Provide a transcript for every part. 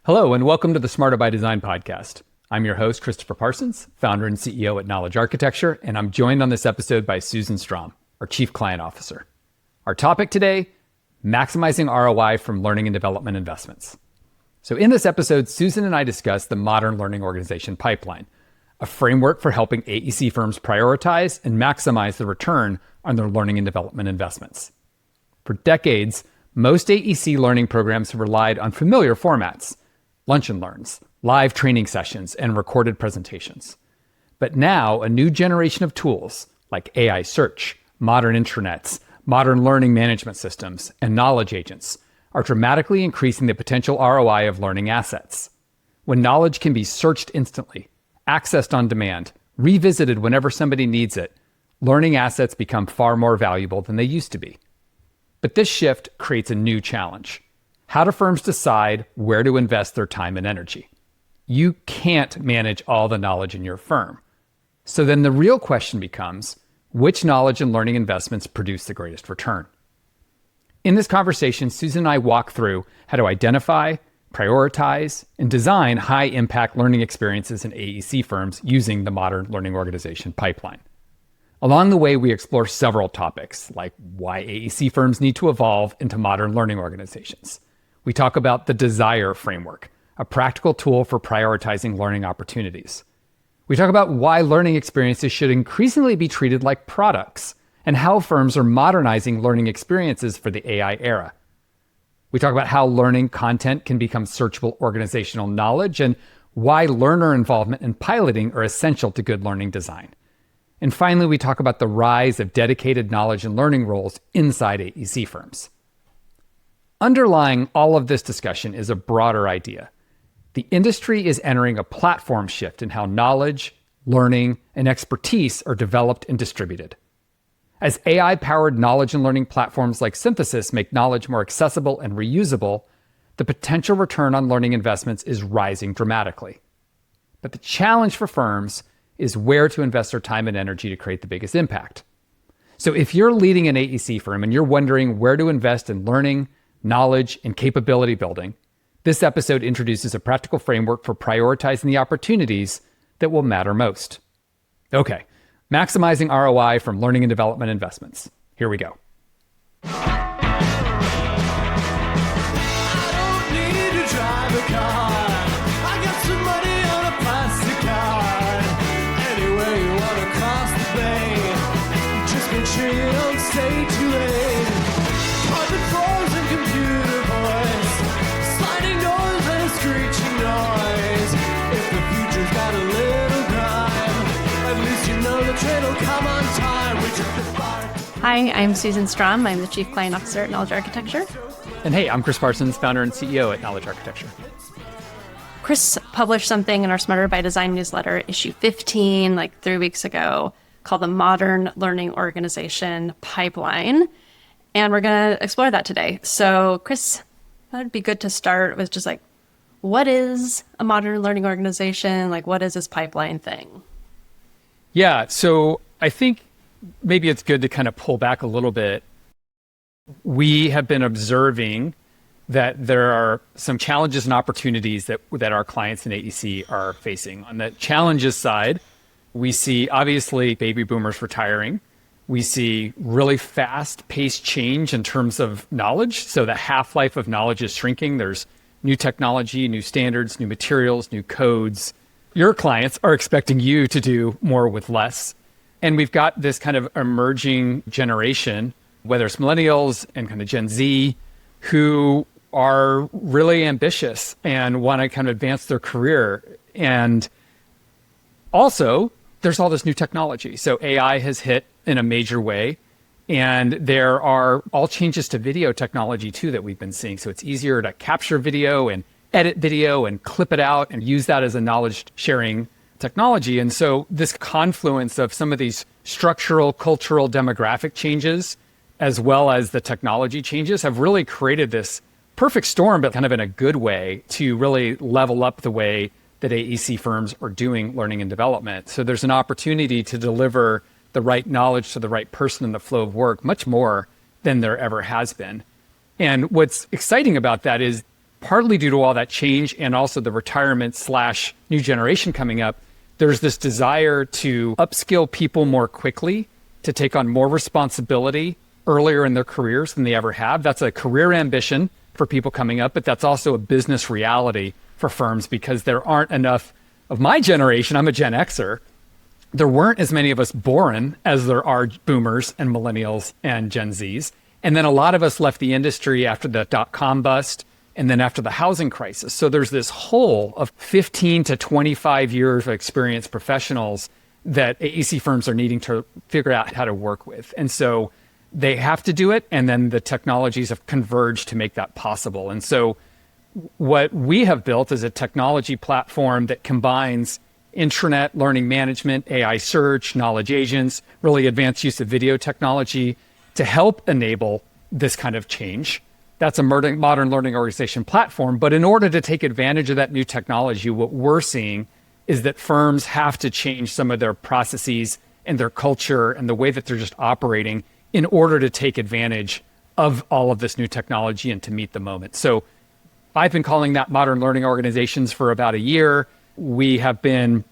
Hello, and welcome to the Smarter by Design podcast. I'm your host, Christopher Parsons, founder and CEO at Knowledge Architecture, and I'm joined on this episode by Susan Strom, our Chief Client Officer. Our topic today, maximizing ROI from learning and development investments. So in this episode, Susan and I discuss the modern learning organization pipeline, a framework for helping AEC firms prioritize and maximize the return on their learning and development investments. For decades, most AEC learning programs have relied on familiar formats, lunch and learns, live training sessions, and recorded presentations. But now, a new generation of tools like AI search, modern intranets, modern learning management systems, and knowledge agents are dramatically increasing the potential ROI of learning assets. When knowledge can be searched instantly, accessed on demand, revisited whenever somebody needs it, learning assets become far more valuable than they used to be. But this shift creates a new challenge. How do firms decide where to invest their time and energy? You can't manage all the knowledge in your firm. So then the real question becomes, which knowledge and learning investments produce the greatest return? In this conversation, Susan and I walk through how to identify, prioritize, and design high-impact learning experiences in AEC firms using the modern learning organization pipeline. Along the way, we explore several topics, like why AEC firms need to evolve into modern learning organizations. We talk about the Desire framework, a practical tool for prioritizing learning opportunities. We talk about why learning experiences should increasingly be treated like products and how firms are modernizing learning experiences for the AI era. We talk about how learning content can become searchable organizational knowledge and why learner involvement and piloting are essential to good learning design. And finally, we talk about the rise of dedicated knowledge and learning roles inside AEC firms. Underlying all of this discussion is a broader idea. The industry is entering a platform shift in how knowledge, learning, and expertise are developed and distributed. As AI-powered knowledge and learning platforms like Synthesis make knowledge more accessible and reusable, the potential return on learning investments is rising dramatically. But the challenge for firms is where to invest their time and energy to create the biggest impact. So if you're leading an AEC firm and you're wondering where to invest in learning, knowledge, and capability building, this episode introduces a practical framework for prioritizing the opportunities that will matter most. Okay, maximizing ROI from learning and development investments. Here we go. Hi, I'm Susan Strom. I'm the Chief Client Officer at Knowledge Architecture. And hey, I'm Chris Parsons, founder and CEO at Knowledge Architecture. Chris published something in our Smarter by Design newsletter, issue 15, like 3 weeks ago, called the Modern Learning Organization Pipeline. And we're going to explore that today. So Chris, that would be good to start with just like, what is a modern learning organization? Like, what is this pipeline thing? Yeah, so I think maybe it's good to kind of pull back a little bit. We have been observing that there are some challenges and opportunities that our clients in AEC are facing. On the challenges side, we see obviously baby boomers retiring. We see really fast-paced change in terms of knowledge. So the half-life of knowledge is shrinking. There's new technology, new standards, new materials, new codes. Your clients are expecting you to do more with less. And we've got this kind of emerging generation, whether it's millennials and kind of Gen Z, who are really ambitious and want to kind of advance their career. And also, there's all this new technology. So AI has hit in a major way. And there are all changes to video technology, too, that we've been seeing. So it's easier to capture video and edit video and clip it out and use that as a knowledge sharing technology. And so this confluence of some of these structural, cultural, demographic changes, as well as the technology changes, have really created this perfect storm, but kind of in a good way, to really level up the way that AEC firms are doing learning and development. So there's an opportunity to deliver the right knowledge to the right person in the flow of work much more than there ever has been. And what's exciting about that is partly due to all that change and also the retirement/new generation coming up, there's this desire to upskill people more quickly, to take on more responsibility earlier in their careers than they ever have. That's a career ambition for people coming up, but that's also a business reality for firms because there aren't enough of my generation. I'm a Gen Xer. There weren't as many of us born as there are boomers and millennials and Gen Zs. And then a lot of us left the industry after the dot-com bust and then after the housing crisis. So there's this hole of 15 to 25 years of experienced professionals that AEC firms are needing to figure out how to work with. And so they have to do it. And then the technologies have converged to make that possible. And so what we have built is a technology platform that combines intranet learning management, AI search, knowledge agents, really advanced use of video technology to help enable this kind of change. That's a modern learning organization platform. But in order to take advantage of that new technology, what we're seeing is that firms have to change some of their processes and their culture and the way that they're just operating in order to take advantage of all of this new technology and to meet the moment. So I've been calling that modern learning organizations for about a year. We have been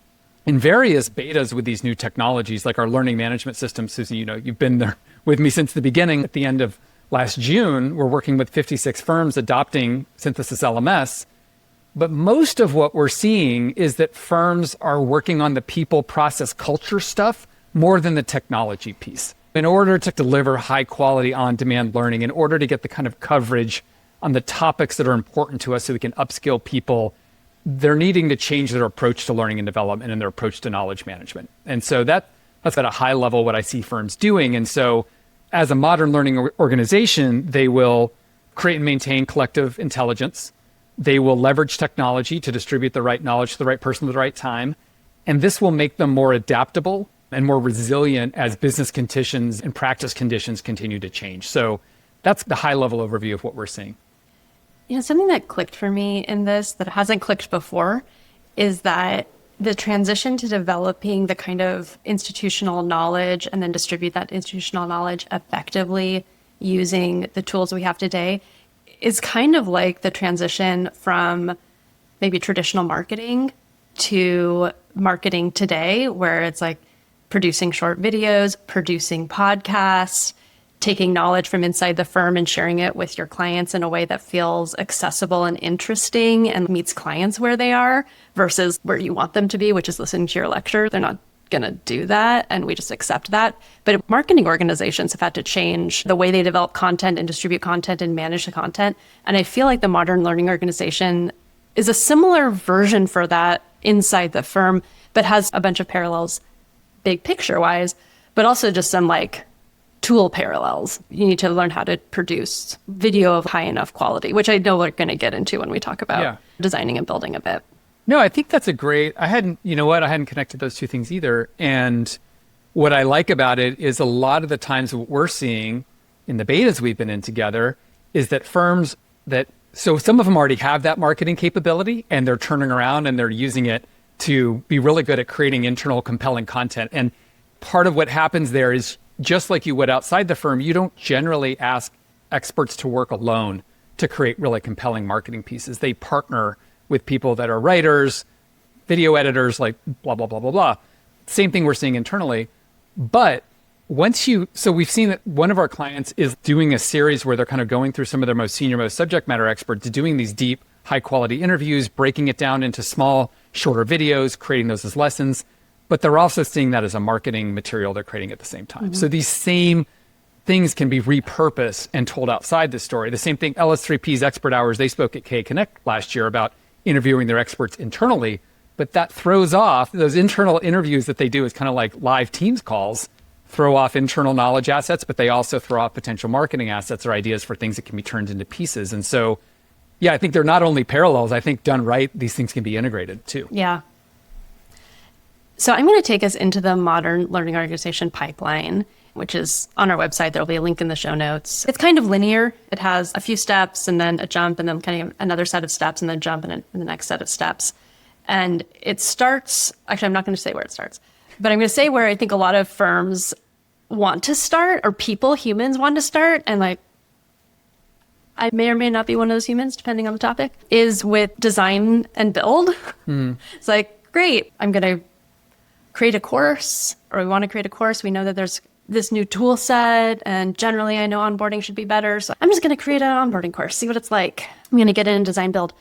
in various betas with these new technologies, like our learning management system. Susan, you've been there with me since the beginning. At the end of last June, we're working with 56 firms adopting Synthesis LMS. But most of what we're seeing is that firms are working on the people, process, culture stuff more than the technology piece. In order to deliver high quality on-demand learning, in order to get the kind of coverage on the topics that are important to us so we can upskill people, they're needing to change their approach to learning and development and their approach to knowledge management. And so that's at a high level what I see firms doing. And so as a modern learning organization, they will create and maintain collective intelligence. They will leverage technology to distribute the right knowledge to the right person at the right time. And this will make them more adaptable and more resilient as business conditions and practice conditions continue to change. So that's the high level overview of what we're seeing. Something that clicked for me in this that hasn't clicked before is that the transition to developing the kind of institutional knowledge and then distribute that institutional knowledge effectively using the tools we have today is kind of like the transition from maybe traditional marketing to marketing today, where it's like producing short videos, producing podcasts, taking knowledge from inside the firm and sharing it with your clients in a way that feels accessible and interesting and meets clients where they are versus where you want them to be, which is listening to your lecture. They're not going to do that, and we just accept that. But marketing organizations have had to change the way they develop content and distribute content and manage the content. And I feel like the modern learning organization is a similar version for that inside the firm, but has a bunch of parallels, big picture wise, but also just some like tool parallels. You need to learn how to produce video of high enough quality, which I know we're going to get into when we talk about designing and building a bit. No, I think that's I hadn't connected those two things either. And what I like about it is a lot of the times what we're seeing in the betas we've been in together is that firms so some of them already have that marketing capability and they're turning around and they're using it to be really good at creating internal compelling content. And part of what happens there is just like you would outside the firm, you don't generally ask experts to work alone to create really compelling marketing pieces. They partner with people that are writers, video editors, like blah, blah, blah, blah, blah. Same thing we're seeing internally. But so we've seen that one of our clients is doing a series where they're kind of going through some of their most senior, most subject matter experts, doing these deep, high quality interviews, breaking it down into small, shorter videos, creating those as lessons. But they're also seeing that as a marketing material they're creating at the same time. Mm-hmm. So these same things can be repurposed and told outside the story. The same thing, LS3P's Expert Hours, they spoke at K Connect last year about interviewing their experts internally, but that throws off those internal interviews that they do is kind of like live Teams calls, throw off internal knowledge assets, but they also throw off potential marketing assets or ideas for things that can be turned into pieces. And so, I think they're not only parallels, I think done right, these things can be integrated too. Yeah. So I'm going to take us into the modern learning organization pipeline, which is on our website. There'll be a link in the show notes. It's kind of linear. It has a few steps and then a jump and then kind of another set of steps and then jump and the next set of steps. And it starts, actually, I'm not going to say where it starts, but I'm going to say where I think a lot of firms want to start or humans want to start. And like, I may or may not be one of those humans, depending on the topic, is with design and build. It's like, great, I'm going to create a course, or we want to create a course. We know that there's this new tool set, and generally I know onboarding should be better. So I'm just going to create an onboarding course, see what it's like. I'm going to get in design build.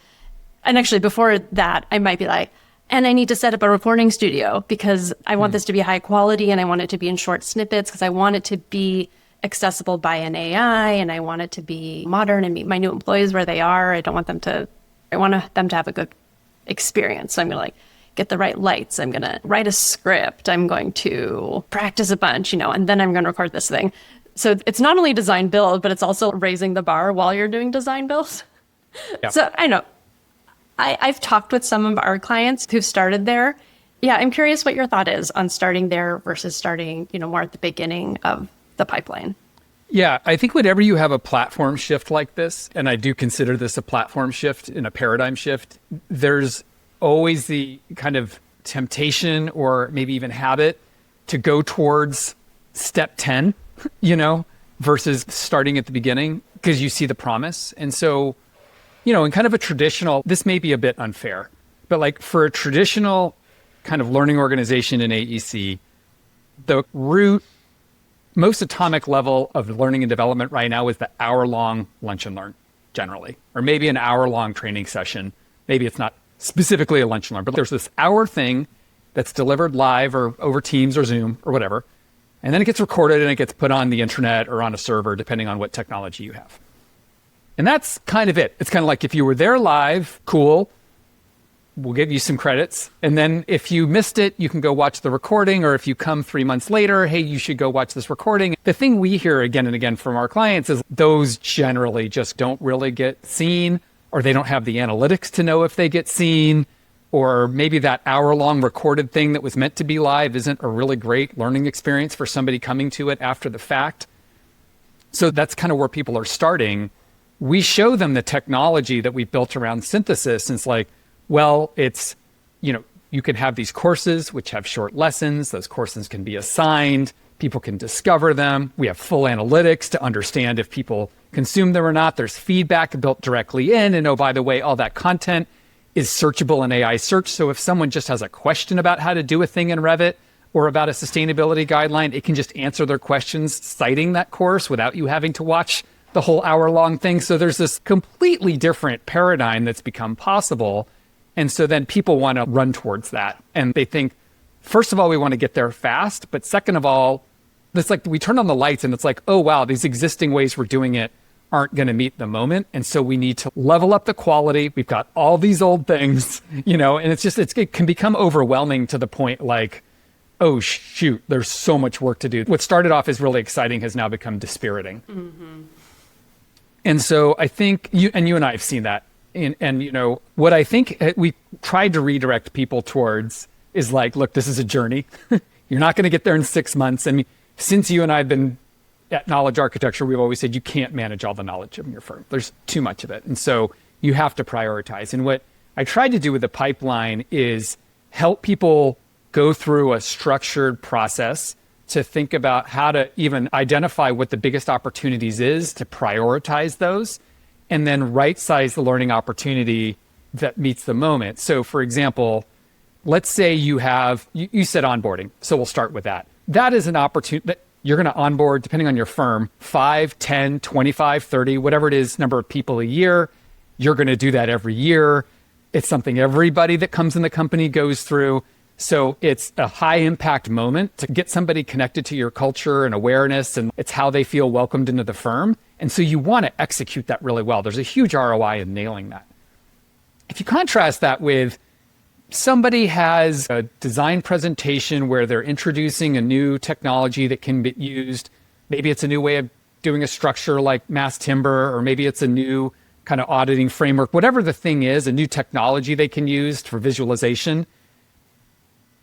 And actually before that, I might be like, and I need to set up a recording studio because I want this to be high quality and I want it to be in short snippets because I want it to be accessible by an AI and I want it to be modern and meet my new employees where they are. I want them to have a good experience. So I'm going to like get the right lights. I'm going to write a script. I'm going to practice a bunch, and then I'm going to record this thing. So it's not only design build, but it's also raising the bar while you're doing design build. Yeah. So I know I've talked with some of our clients who've started there. Yeah, I'm curious what your thought is on starting there versus starting, more at the beginning of the pipeline. Yeah, I think whenever you have a platform shift like this, and I do consider this a platform shift and a paradigm shift, there's always the kind of temptation or maybe even habit to go towards step 10, versus starting at the beginning because you see the promise. And so, in kind of a traditional, this may be a bit unfair, but like for a traditional kind of learning organization in AEC, the root, most atomic level of learning and development right now is the hour-long lunch and learn, generally, or maybe an hour-long training session. Maybe it's not specifically a lunch and learn, but there's this hour thing that's delivered live or over Teams or Zoom or whatever, and then it gets recorded and it gets put on the intranet or on a server, depending on what technology you have. And that's kind of it. It's kind of like if you were there live, cool, we'll give you some credits. And then if you missed it, you can go watch the recording. Or if you come 3 months later, hey, you should go watch this recording. The thing we hear again and again from our clients is those generally just don't really get seen, or they don't have the analytics to know if they get seen, or maybe that hour-long recorded thing that was meant to be live isn't a really great learning experience for somebody coming to it after the fact. So that's kind of where people are starting. We show them the technology that we built around synthesis. And it's like, well, it's, you can have these courses which have short lessons. Those courses can be assigned. People can discover them. We have full analytics to understand if people consume them or not. There's feedback built directly in. And oh, by the way, all that content is searchable in AI search. So if someone just has a question about how to do a thing in Revit or about a sustainability guideline, it can just answer their questions citing that course without you having to watch the whole hour-long thing. So there's this completely different paradigm that's become possible. And so then people want to run towards that. And they think, first of all, we want to get there fast. But second of all, it's like we turn on the lights and it's like, oh, wow, these existing ways we're doing it aren't going to meet the moment. And so we need to level up the quality. We've got all these old things, and it can become overwhelming to the point like, oh, shoot, there's so much work to do. What started off as really exciting has now become dispiriting. Mm-hmm. And so I think you and I have seen that. And what I think we tried to redirect people towards is like, look, this is a journey. You're not going to get there in 6 months. I mean, since you and I have been at Knowledge Architecture, we've always said you can't manage all the knowledge of your firm. There's too much of it. And so you have to prioritize. And what I tried to do with the pipeline is help people go through a structured process to think about how to even identify what the biggest opportunities is, to prioritize those, and then right-size the learning opportunity that meets the moment. So for example, let's say you said onboarding. So we'll start with that. That is an opportunity that you're going to onboard, depending on your firm, 5, 10, 25, 30, whatever it is, number of people a year. You're going to do that every year. It's something everybody that comes in the company goes through. So it's a high impact moment to get somebody connected to your culture and awareness, and it's how they feel welcomed into the firm. And so you want to execute that really well. There's a huge ROI in nailing that. If you contrast that with somebody has a design presentation where they're introducing a new technology that can be used, maybe it's a new way of doing a structure like mass timber, or maybe it's a new kind of auditing framework, whatever the thing is, a new technology they can use for visualization.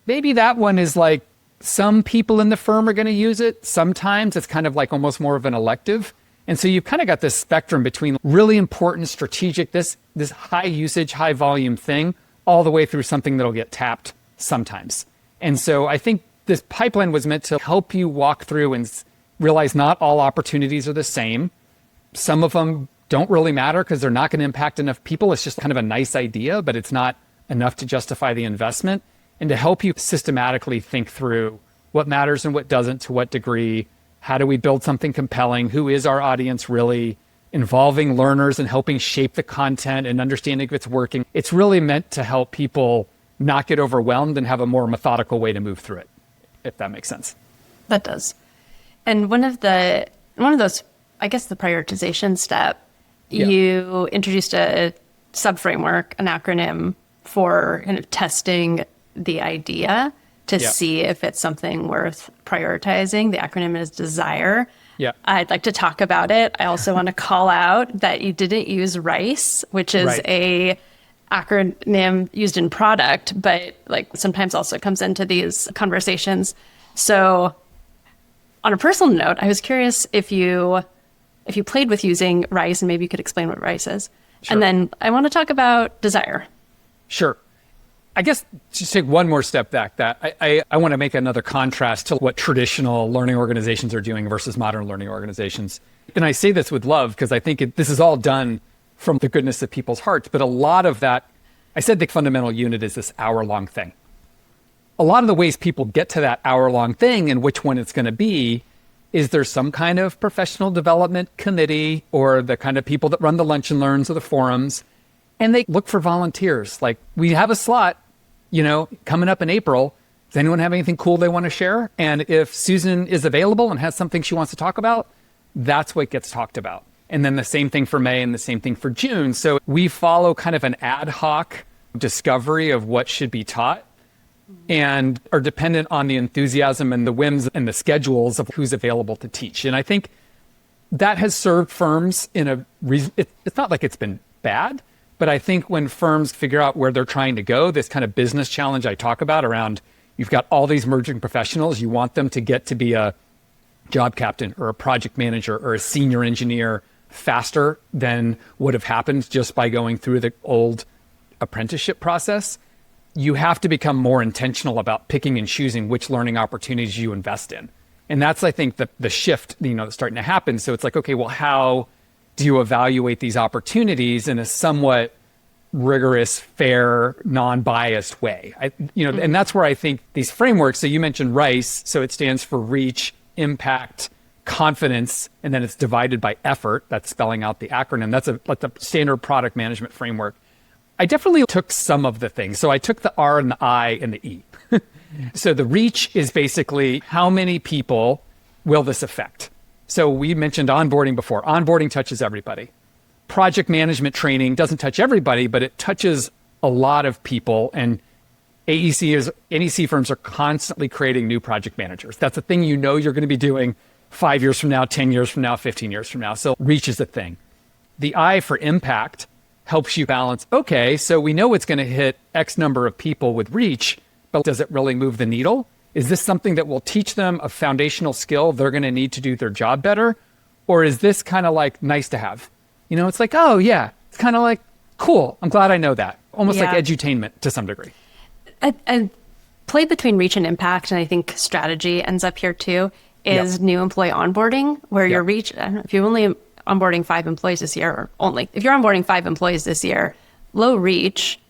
Maybe that one is like some people in the firm are going to use it. Sometimes it's kind of like almost more of an elective. And so you've kind of got this spectrum between really important, strategic, this high usage, high volume thing, all the way through something that'll get tapped sometimes. And so I think this pipeline was meant to help you walk through and realize not all opportunities are the same. Some of them don't really matter because they're not going to impact enough people. It's just kind of a nice idea, but it's not enough to justify the investment. And to help you systematically think through what matters and what doesn't, to what degree, how do we build something compelling, who is our audience really, involving learners and helping shape the content and understanding if it's working. It's really meant to help people not get overwhelmed and have a more methodical way to move through it, if that makes sense. That does. And one of those, I guess the prioritization step, you introduced a sub-framework, an acronym for kind of testing the idea to see if it's something worth prioritizing. The acronym is DESIRE. Yeah. I'd like to talk about it. I also want to call out that you didn't use RICE, which is a acronym used in product, but like sometimes also comes into these conversations. So on a personal note, I was curious if you played with using RICE, and maybe you could explain what RICE is. Sure. And then I want to talk about DESIRE. Sure. I guess just take one more step back, that I want to make another contrast to what traditional learning organizations are doing versus modern learning organizations. And I say this with love because I think this is all done from the goodness of people's hearts. But a lot of that, I said the fundamental unit is this hour-long thing. A lot of the ways people get to that hour-long thing and which one it's going to be is there's some kind of professional development committee or the kind of people that run the lunch and learns or the forums. And they look for volunteers. Like, we have a slot, coming up in April. Does anyone have anything cool they want to share? And if Susan is available and has something she wants to talk about, that's what gets talked about. And then the same thing for May and the same thing for June. So we follow kind of an ad hoc discovery of what should be taught and are dependent on the enthusiasm and the whims and the schedules of who's available to teach. And I think that has served firms in a reason. It's not like it's been bad. But I think when firms figure out where they're trying to go, this kind of business challenge I talk about around, you've got all these emerging professionals, you want them to get to be a job captain or a project manager or a senior engineer faster than would have happened just by going through the old apprenticeship process. You have to become more intentional about picking and choosing which learning opportunities you invest in. And that's, I think, the shift, that's starting to happen. So it's like, okay, well, how do you evaluate these opportunities in a somewhat rigorous, fair, non-biased way? And that's where I think these frameworks, so you mentioned RICE, so it stands for reach, impact, confidence, and then it's divided by effort. That's spelling out the acronym. That's like the standard product management framework. I definitely took some of the things. So I took the R and the I and the E. So the reach is basically how many people will this affect? So we mentioned onboarding before. Onboarding touches everybody. Project management training doesn't touch everybody, but it touches a lot of people. And NEC firms are constantly creating new project managers. That's a thing you're going to be doing 5 years from now, 10 years from now, 15 years from now. So reach is a thing. The I for impact helps you balance, okay, so we know it's going to hit X number of people with reach, but does it really move the needle? Is this something that will teach them a foundational skill they're going to need to do their job better? Or is this kind of like nice to have? It's like, oh yeah, it's kind of like, cool, I'm glad I know that. Almost like edutainment to some degree. I played between reach and impact, and I think strategy ends up here too, is new employee onboarding, where your reach, I don't know, if you're only onboarding 5 employees this year, if you're onboarding 5 employees this year, low reach,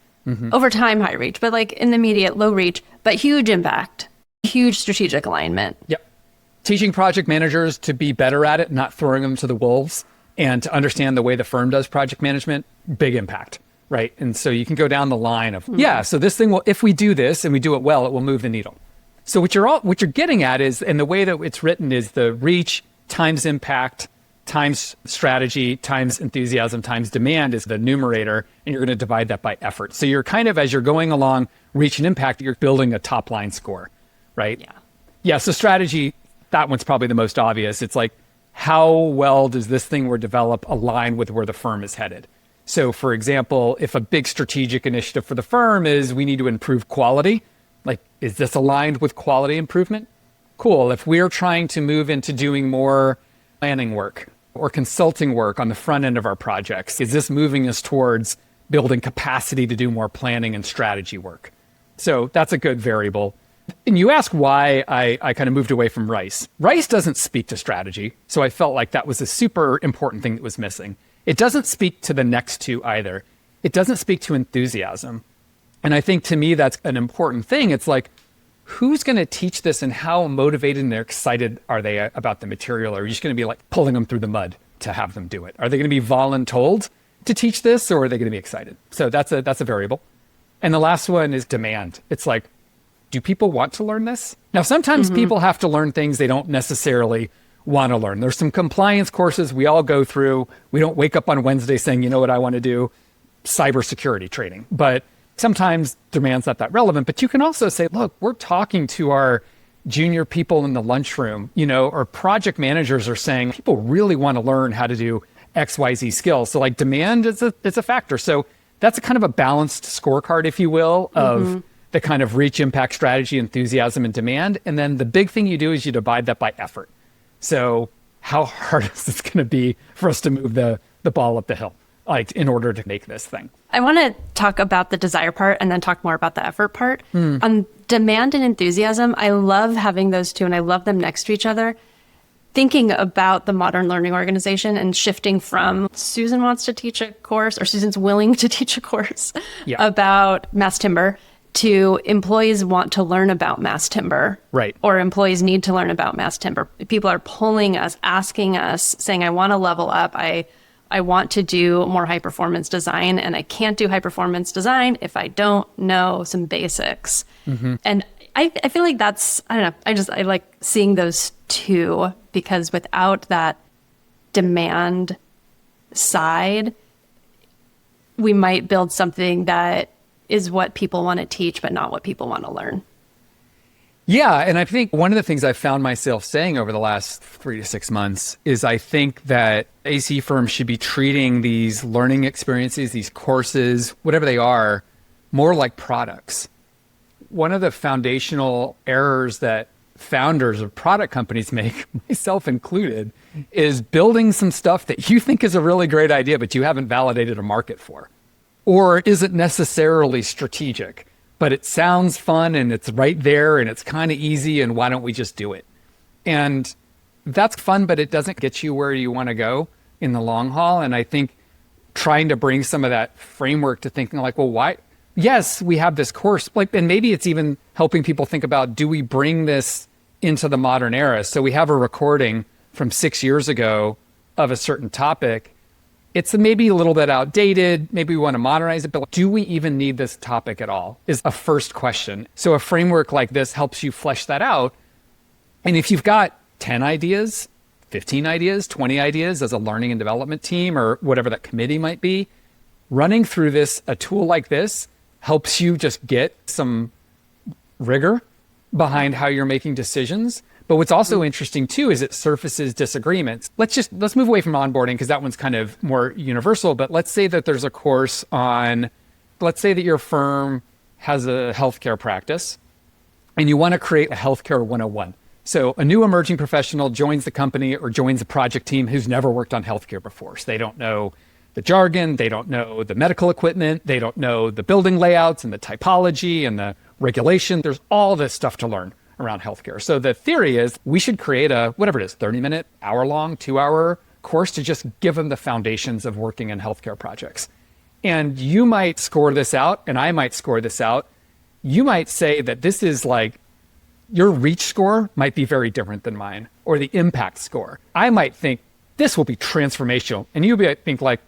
over time high reach, but like in the immediate low reach, but huge impact. Huge strategic alignment. Yep. Teaching project managers to be better at it, not throwing them to the wolves, and to understand the way the firm does project management, big impact, right? And so you can go down the line of, so this thing will, if we do this and we do it well, it will move the needle. So what you're getting at is, and the way that it's written is the reach times impact times strategy times enthusiasm times demand is the numerator, and you're going to divide that by effort. So you're kind of, as you're going along reach and impact, you're building a top line score. Right? Yeah. So strategy, that one's probably the most obvious. It's like, how well does this thing we're develop align with where the firm is headed? So for example, if a big strategic initiative for the firm is we need to improve quality, like, is this aligned with quality improvement? Cool. If we're trying to move into doing more planning work or consulting work on the front end of our projects, is this moving us towards building capacity to do more planning and strategy work? So that's a good variable. And you ask why I kind of moved away from RICE. RICE doesn't speak to strategy, so I felt like that was a super important thing that was missing. It doesn't speak to the next two either. It doesn't speak to enthusiasm. And I think to me, that's an important thing. It's like, who's going to teach this and how motivated and excited are they about the material? Or are you just going to be like pulling them through the mud to have them do it? Are they going to be voluntold to teach this, or are they going to be excited? So that's a variable. And the last one is demand. It's like, do people want to learn this? Now, sometimes people have to learn things they don't necessarily want to learn. There's some compliance courses we all go through. We don't wake up on Wednesday saying, you know what I want to do? Cybersecurity training. But sometimes demand's not that relevant. But you can also say, look, we're talking to our junior people in the lunchroom, or project managers are saying people really want to learn how to do XYZ skills. So like demand is a factor. So that's a kind of a balanced scorecard, if you will, of the kind of reach, impact, strategy, enthusiasm, and demand. And then the big thing you do is you divide that by effort. So how hard is this going to be for us to move the ball up the hill, like in order to make this thing? I want to talk about the desire part and then talk more about the effort part. On demand and enthusiasm, I love having those two and I love them next to each other. Thinking about the modern learning organization and shifting from Susan wants to teach a course or Susan's willing to teach a course about mass timber to employees want to learn about mass timber. Right. Or employees need to learn about mass timber. People are pulling us, asking us, saying, I want to level up. I want to do more high performance design, and I can't do high performance design if I don't know some basics. And I feel like that's, I don't know, I like seeing those two, because without that demand side, we might build something that is what people want to teach, but not what people want to learn. Yeah. And I think one of the things I found myself saying over the last 3 to 6 months is I think that AC firms should be treating these learning experiences, these courses, whatever they are, more like products. One of the foundational errors that founders of product companies make, myself included, is building some stuff that you think is a really great idea, but you haven't validated a market for, or isn't necessarily strategic, but it sounds fun and it's right there and it's kind of easy, and why don't we just do it? And that's fun, but it doesn't get you where you want to go in the long haul. And I think trying to bring some of that framework to thinking like, well, why? Yes, we have this course, like, and maybe it's even helping people think about, do we bring this into the modern era? So we have a recording from 6 years ago of a certain topic. It's maybe a little bit outdated. Maybe we want to modernize it, but do we even need this topic at all is a first question. So a framework like this helps you flesh that out. And if you've got 10 ideas, 15 ideas, 20 ideas as a learning and development team, or whatever that committee might be, running through this, a tool like this helps you just get some rigor behind how you're making decisions. But what's also interesting too is it surfaces disagreements. Let's move away from onboarding, because that one's kind of more universal. But let's say that there's a course on, let's say that your firm has a healthcare practice and you want to create a healthcare 101. So a new emerging professional joins the company or joins a project team who's never worked on healthcare before. So they don't know the jargon, they don't know the medical equipment, they don't know the building layouts and the typology and the regulation. There's all this stuff to learn around healthcare. So the theory is we should create a, whatever it is, 30-minute, hour-long, 2-hour course to just give them the foundations of working in healthcare projects. And you might score this out, and I might score this out. You might say that this is like, your reach score might be very different than mine, or the impact score. I might think this will be transformational. And you might think like,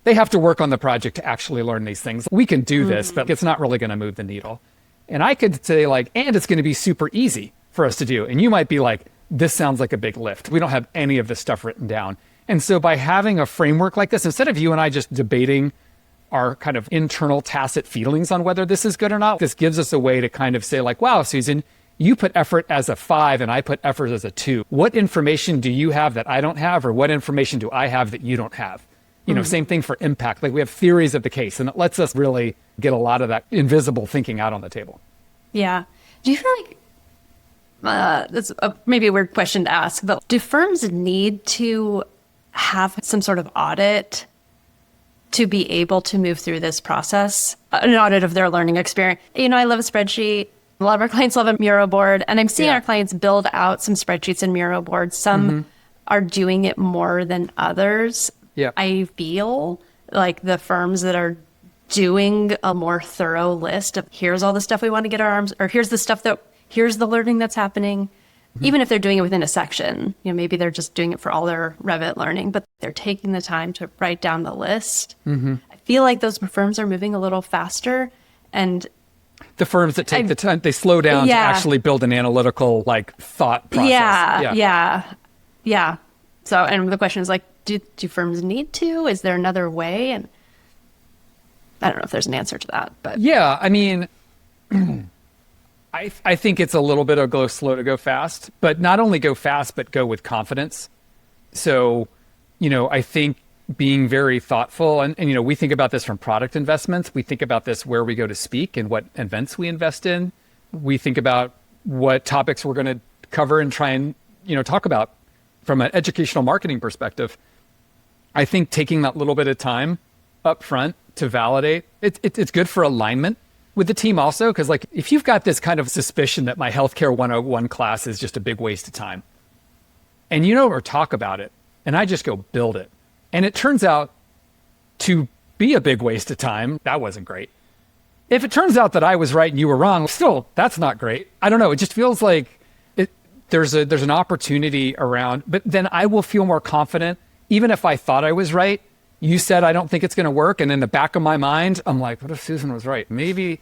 they have to work on the project to actually learn these things. We can do this, but it's not really going to move the needle. And I could say like, and it's going to be super easy for us to do. And you might be like, this sounds like a big lift. We don't have any of this stuff written down. And so by having a framework like this, instead of you and I just debating our kind of internal tacit feelings on whether this is good or not, this gives us a way to kind of say like, wow, Susan, you put effort as a 5 and I put effort as a 2. What information do you have that I don't have? Or what information do I have that you don't have? You know, same thing for impact. Like we have theories of the case, and it lets us really get a lot of that invisible thinking out on the table. Yeah. Do you feel like, that's maybe a weird question to ask, but do firms need to have some sort of audit to be able to move through this process? An audit of their learning experience. You know, I love a spreadsheet. A lot of our clients love a Miro board, and I'm seeing our clients build out some spreadsheets and Miro boards. Some are doing it more than others. Yeah. I feel like the firms that are doing a more thorough list of here's all the stuff we want to get our arms, or here's the learning that's happening, even if they're doing it within a section, maybe they're just doing it for all their Revit learning, but they're taking the time to write down the list. I feel like those firms are moving a little faster, and the firms that take the time, they slow down to actually build an analytical thought process. Yeah. So, and the question is do firms need to? Is there another way? And I don't know if there's an answer to that, but yeah, I mean, I think it's a little bit of go slow to go fast, but not only go fast, but go with confidence. So, I think being very thoughtful and we think about this from product investments. We think about this where we go to speak and what events we invest in. We think about what topics we're going to cover and try and, talk about from an educational marketing perspective. I think taking that little bit of time up front to validate, it's good for alignment with the team also. Because if you've got this kind of suspicion that my healthcare 101 class is just a big waste of time and or talk about it, and I just go build it, and it turns out to be a big waste of time, that wasn't great. If it turns out that I was right and you were wrong, still, that's not great. I don't know. It just feels like there's an opportunity around, but then I will feel more confident. Even if I thought I was right, you said, I don't think it's going to work. And in the back of my mind, I'm like, what if Susan was right? Maybe,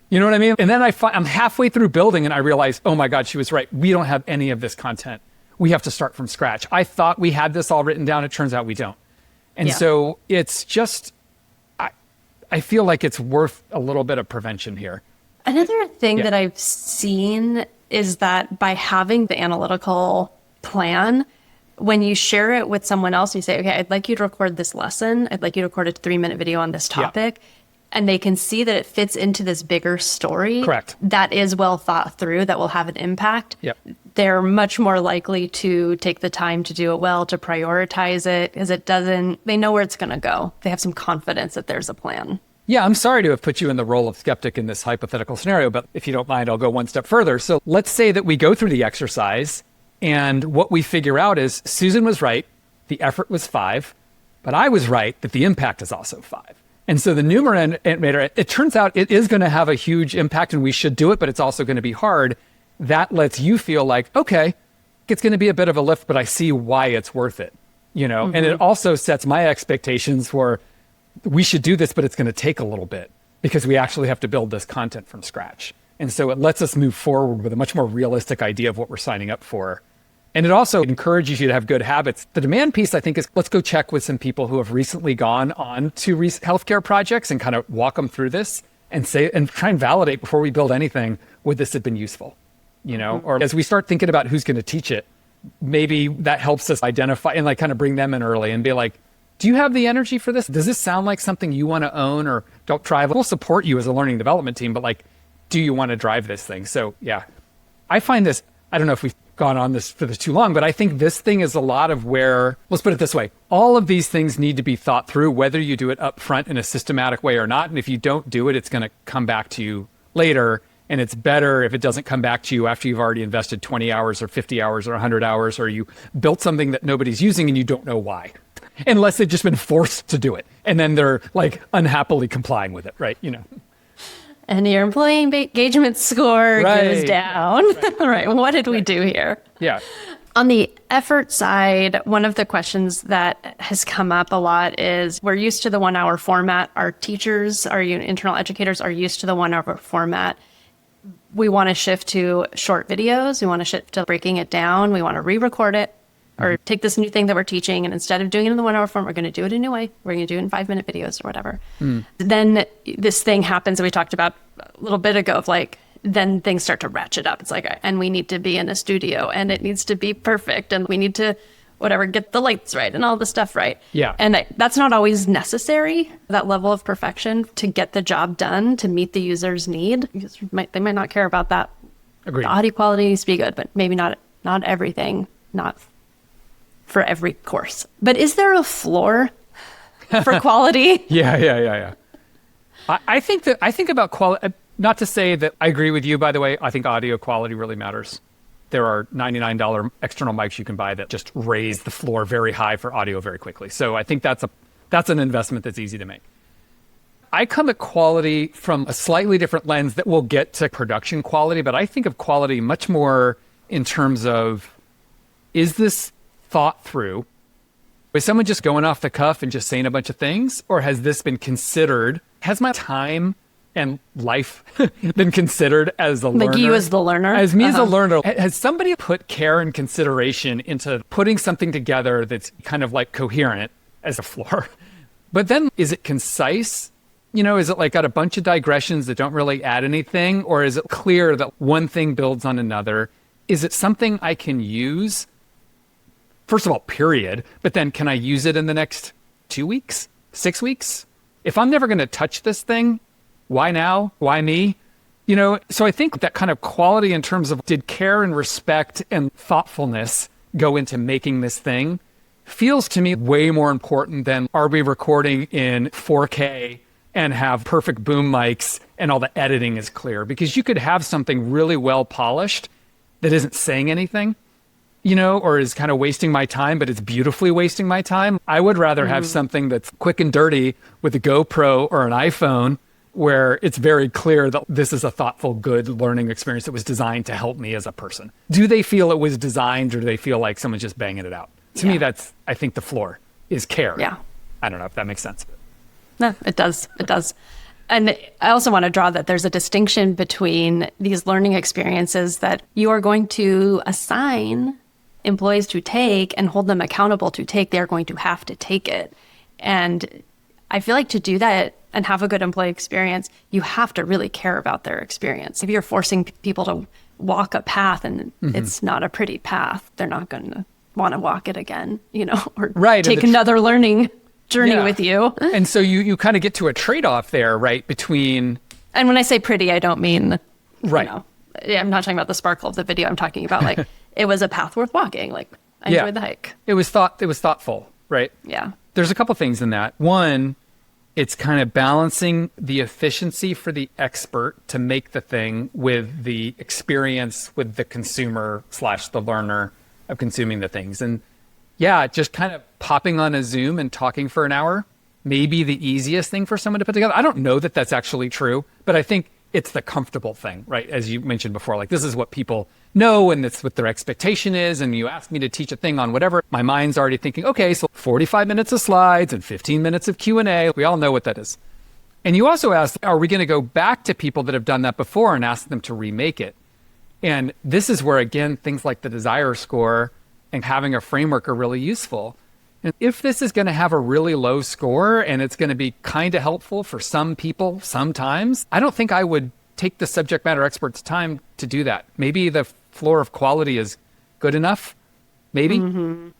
you know what I mean? And then I'm halfway through building and I realize, oh my God, she was right. We don't have any of this content. We have to start from scratch. I thought we had this all written down. It turns out we don't. And so it's just, I feel like it's worth a little bit of prevention here. Another thing that I've seen is that by having the analytical plan, when you share it with someone else, you say, okay, I'd like you to record this lesson. I'd like you to record a 3-minute video on this topic. And they can see that it fits into this bigger story. Correct. That is well thought through, that will have an impact. Yep. They're much more likely to take the time to do it well, to prioritize it, because they know where it's going to go. They have some confidence that there's a plan. Yeah, I'm sorry to have put you in the role of skeptic in this hypothetical scenario, but if you don't mind, I'll go one step further. So let's say that we go through the exercise and what we figure out is Susan was right, the effort was 5, but I was right that the impact is also 5. And so the numerator, it turns out it is going to have a huge impact and we should do it, but it's also going to be hard. That lets you feel like, okay, it's going to be a bit of a lift, but I see why it's worth it, And it also sets my expectations for we should do this, but it's going to take a little bit because we actually have to build this content from scratch. And so it lets us move forward with a much more realistic idea of what we're signing up for. And it also encourages you to have good habits. The demand piece, I think, is let's go check with some people who have recently gone on to healthcare projects and kind of walk them through this and try and validate before we build anything, would this have been useful? Or as we start thinking about who's going to teach it, maybe that helps us identify and kind of bring them in early and be like, do you have the energy for this? Does this sound like something you want to own or don't drive? We'll support you as a learning development team, but do you want to drive this thing? So yeah, I find this, I don't know if we've gone on this for too long, but I think this thing is a lot of where, let's put it this way, all of these things need to be thought through, whether you do it up front in a systematic way or not. And if you don't do it, it's going to come back to you later. And it's better if it doesn't come back to you after you've already invested 20 hours or 50 hours or 100 hours, or you built something that nobody's using and you don't know why. Unless they've just been forced to do it. And then they're unhappily complying with it, right? And your employee engagement score goes down. Right. What did we do here? Yeah. On the effort side, one of the questions that has come up a lot is we're used to the 1-hour format. Our teachers, our internal educators are used to the 1-hour format. We want to shift to short videos. We want to shift to breaking it down. We want to re-record it. Or take this new thing that we're teaching, and instead of doing it in the 1-hour form, we're going to do it a new way. We're going to do it in 5-minute videos or whatever. Then this thing happens that we talked about a little bit ago of then things start to ratchet up. It's and we need to be in a studio, and it needs to be perfect, and we need to, get the lights right and all the stuff right. Yeah. And that's not always necessary, that level of perfection to get the job done, to meet the user's need. They might not care about that. Agreed. The audio quality needs to be good, but maybe not everything, not for every course. But is there a floor for quality? Yeah. I think about quality, not to say that I agree with you, by the way. I think audio quality really matters. there are $99 external mics you can buy that just raise the floor very high for audio very quickly. So I think that's an investment that's easy to make. I come at quality from a slightly different lens that we'll get to production quality, but I think of quality much more in terms of, is this thought through? Is someone just going off the cuff and just saying a bunch of things? Or has this been considered? Has my time and life been considered as a learner? Like you as the learner? As me as a learner. Has somebody put care and consideration into putting something together that's kind of like coherent as a floor? But then is it concise? Is it like got a bunch of digressions that don't really add anything? Or is it clear that one thing builds on another? Is it something I can use? First of all, period. But then can I use it in the next 2 weeks, 6 weeks? If I'm never going to touch this thing, why now? Why me? So I think that kind of quality in terms of did care and respect and thoughtfulness go into making this thing feels to me way more important than are we recording in 4K and have perfect boom mics and all the editing is clear. Because you could have something really well polished that isn't saying anything, or is kind of wasting my time, but it's beautifully wasting my time. I would rather have something that's quick and dirty with a GoPro or an iPhone where it's very clear that this is a thoughtful, good learning experience that was designed to help me as a person. Do they feel it was designed or do they feel like someone's just banging it out? To me, that's, I think the floor is care. Yeah. I don't know if that makes sense. No, it does. It does. And I also want to draw that there's a distinction between these learning experiences that you are going to assign employees to take and hold them accountable to take. They're going to have to take it. And I feel like to do that and have a good employee experience, you have to really care about their experience. If you're forcing people to walk a path and it's not a pretty path, they're not going to want to walk it again, or take another learning journey with you. And so you kind of get to a trade-off there, right? Between... And when I say pretty, I don't mean, right. I'm not talking about the sparkle of the video. I'm talking about like, it was a path worth walking. Like I enjoyed the hike. It was thoughtful, right? Yeah. There's a couple things in that. One, it's kind of balancing the efficiency for the expert to make the thing with the experience with the consumer / the learner of consuming the things. And just kind of popping on a Zoom and talking for an hour, maybe the easiest thing for someone to put together. I don't know that that's actually true, but I think it's the comfortable thing, right? As you mentioned before, like this is what people know and it's what their expectation is. And you ask me to teach a thing on whatever, my mind's already thinking, okay, so 45 minutes of slides and 15 minutes of Q&A. We all know what that is. And you also asked, are we going to go back to people that have done that before and ask them to remake it? And this is where, again, things like the desire score and having a framework are really useful. And if this is going to have a really low score and it's going to be kind of helpful for some people sometimes, I don't think I would take the subject matter expert's time to do that. Maybe the floor of quality is good enough. Maybe.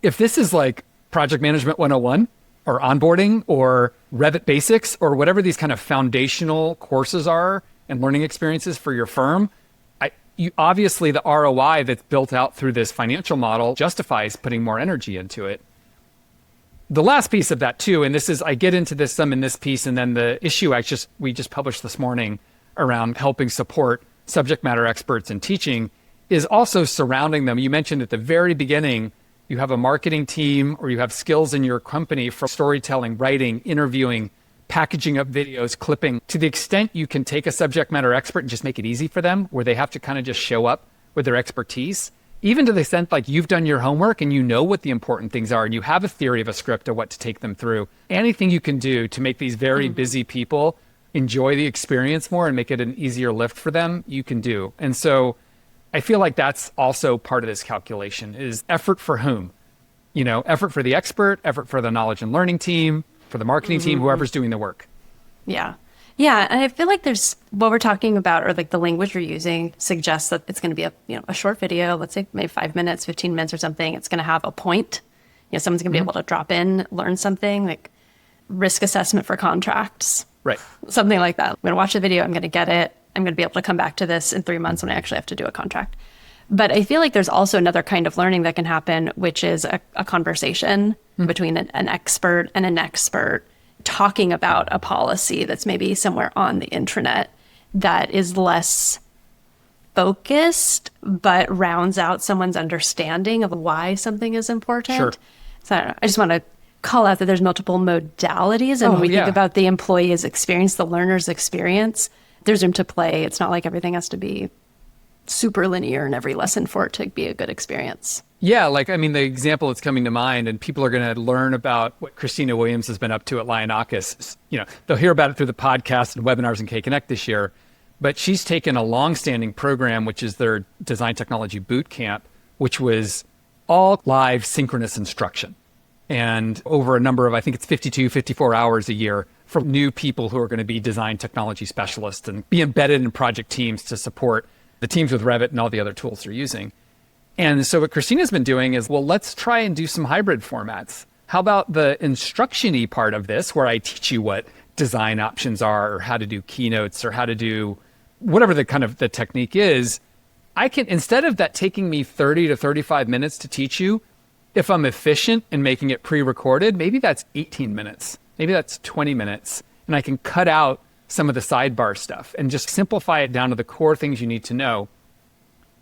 If this is like project management 101 or onboarding or Revit basics or whatever these kind of foundational courses are and learning experiences for your firm, obviously the ROI that's built out through this financial model justifies putting more energy into it. The last piece of that too, and this is, I get into this some in this piece, and then the issue we just published this morning around helping support subject matter experts in teaching is also surrounding them. You mentioned at the very beginning, you have a marketing team or you have skills in your company for storytelling, writing, interviewing, packaging up videos, clipping. To the extent you can take a subject matter expert and just make it easy for them, where they have to kind of just show up with their expertise, even to the extent like you've done your homework and you know what the important things are and you have a theory of a script of what to take them through. Anything you can do to make these very busy people enjoy the experience more and make it an easier lift for them, you can do. And so I feel like that's also part of this calculation is effort for whom? Effort for the expert, effort for the knowledge and learning team, for the marketing team, whoever's doing the work. Yeah. Yeah. And I feel like there's what we're talking about, or like the language you're using suggests that it's going to be a short video, let's say maybe 5 minutes, 15 minutes or something. It's going to have a point. Someone's going to be able to drop in, learn something like risk assessment for contracts. Right. Something like that. I'm going to watch the video. I'm going to get it. I'm going to be able to come back to this in 3 months when I actually have to do a contract. But I feel like there's also another kind of learning that can happen, which is a conversation between an expert and an expert talking about a policy that's maybe somewhere on the intranet that is less focused, but rounds out someone's understanding of why something is important. Sure. So I don't know. I just want to call out that there's multiple modalities. And when we think about the employee's experience, the learner's experience, there's room to play. It's not like everything has to be super linear in every lesson for it to be a good experience. Yeah, the example that's coming to mind, and people are going to learn about what Christina Williams has been up to at Lionakis. They'll hear about it through the podcast and webinars and K-Connect this year, but she's taken a long-standing program, which is their Design Technology Boot Camp, which was all live synchronous instruction. And over a number of, I think it's 52, 54 hours a year for new people who are going to be design technology specialists and be embedded in project teams to support the teams with Revit and all the other tools they're using. And so what Christina's been doing is, let's try and do some hybrid formats. How about the instruction-y part of this, where I teach you what design options are, or how to do keynotes, or how to do whatever the kind of the technique is. I can, instead of that taking me 30 to 35 minutes to teach you, if I'm efficient in making it pre-recorded, maybe that's 18 minutes, maybe that's 20 minutes, and I can cut out some of the sidebar stuff and just simplify it down to the core things you need to know.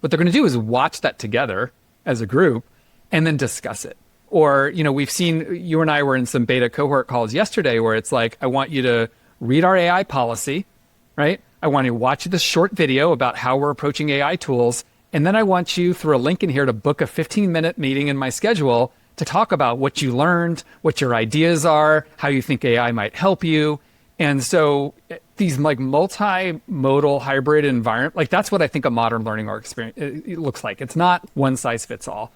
What they're going to do is watch that together as a group and then discuss it. Or, we've seen, you and I were in some beta cohort calls yesterday where it's like, I want you to read our AI policy, right? I want you to watch this short video about how we're approaching AI tools. And then I want you, through a link in here, to book a 15-minute meeting in my schedule to talk about what you learned, what your ideas are, how you think AI might help you. And so these multimodal hybrid environment, that's what I think a modern learning or experience it looks like. It's not one size fits all.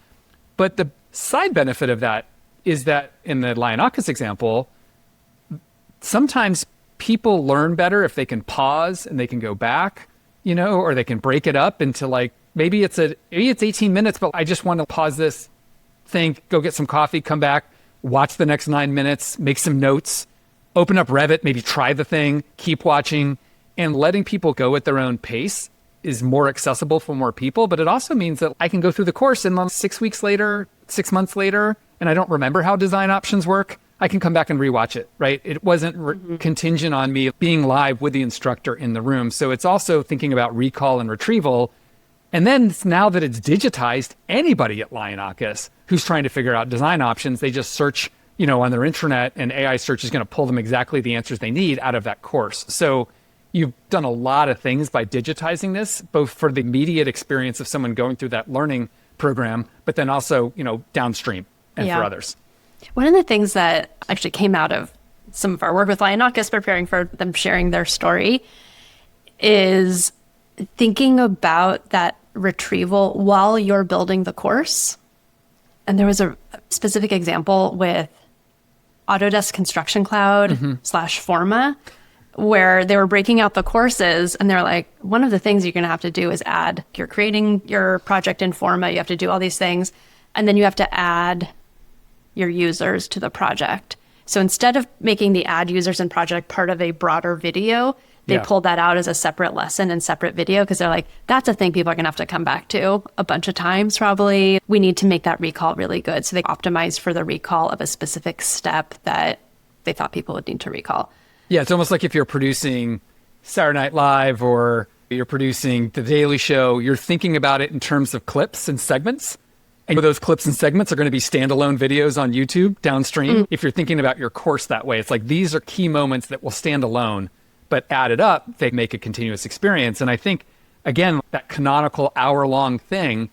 But the side benefit of that is that in the Lionakis example, sometimes people learn better if they can pause and they can go back, or they can break it up into maybe it's 18 minutes, but I just want to pause this, think, go get some coffee, come back, watch the next 9 minutes, make some notes, open up Revit, maybe try the thing, keep watching, and letting people go at their own pace is more accessible for more people. But it also means that I can go through the course and then 6 weeks later, 6 months later, and I don't remember how design options work, I can come back and rewatch it, right? It wasn't contingent on me being live with the instructor in the room. So it's also thinking about recall and retrieval. And then now that it's digitized, anybody at Lionakis who's trying to figure out design options, they just search on their intranet, and AI search is going to pull them exactly the answers they need out of that course. So you've done a lot of things by digitizing this, both for the immediate experience of someone going through that learning program, but then also, downstream and for others. One of the things that actually came out of some of our work with Lionakis, preparing for them sharing their story, is thinking about that retrieval while you're building the course. And there was a specific example with Autodesk Construction Cloud / Forma, where they were breaking out the courses, and they're like, one of the things you're going to have to do is add, you're creating your project in Forma, you have to do all these things, and then you have to add your users to the project. So instead of making the add users and project part of a broader video, they pulled that out as a separate lesson and separate video, because they're like, that's a thing people are going to have to come back to a bunch of times probably. We need to make that recall really good. So they optimized for the recall of a specific step that they thought people would need to recall. Yeah, it's almost like if you're producing Saturday Night Live or you're producing The Daily Show, you're thinking about it in terms of clips and segments. And those clips and segments are going to be standalone videos on YouTube downstream. If you're thinking about your course that way, it's like these are key moments that will stand alone, but added up, they make a continuous experience. And I think, again, that canonical hour-long thing,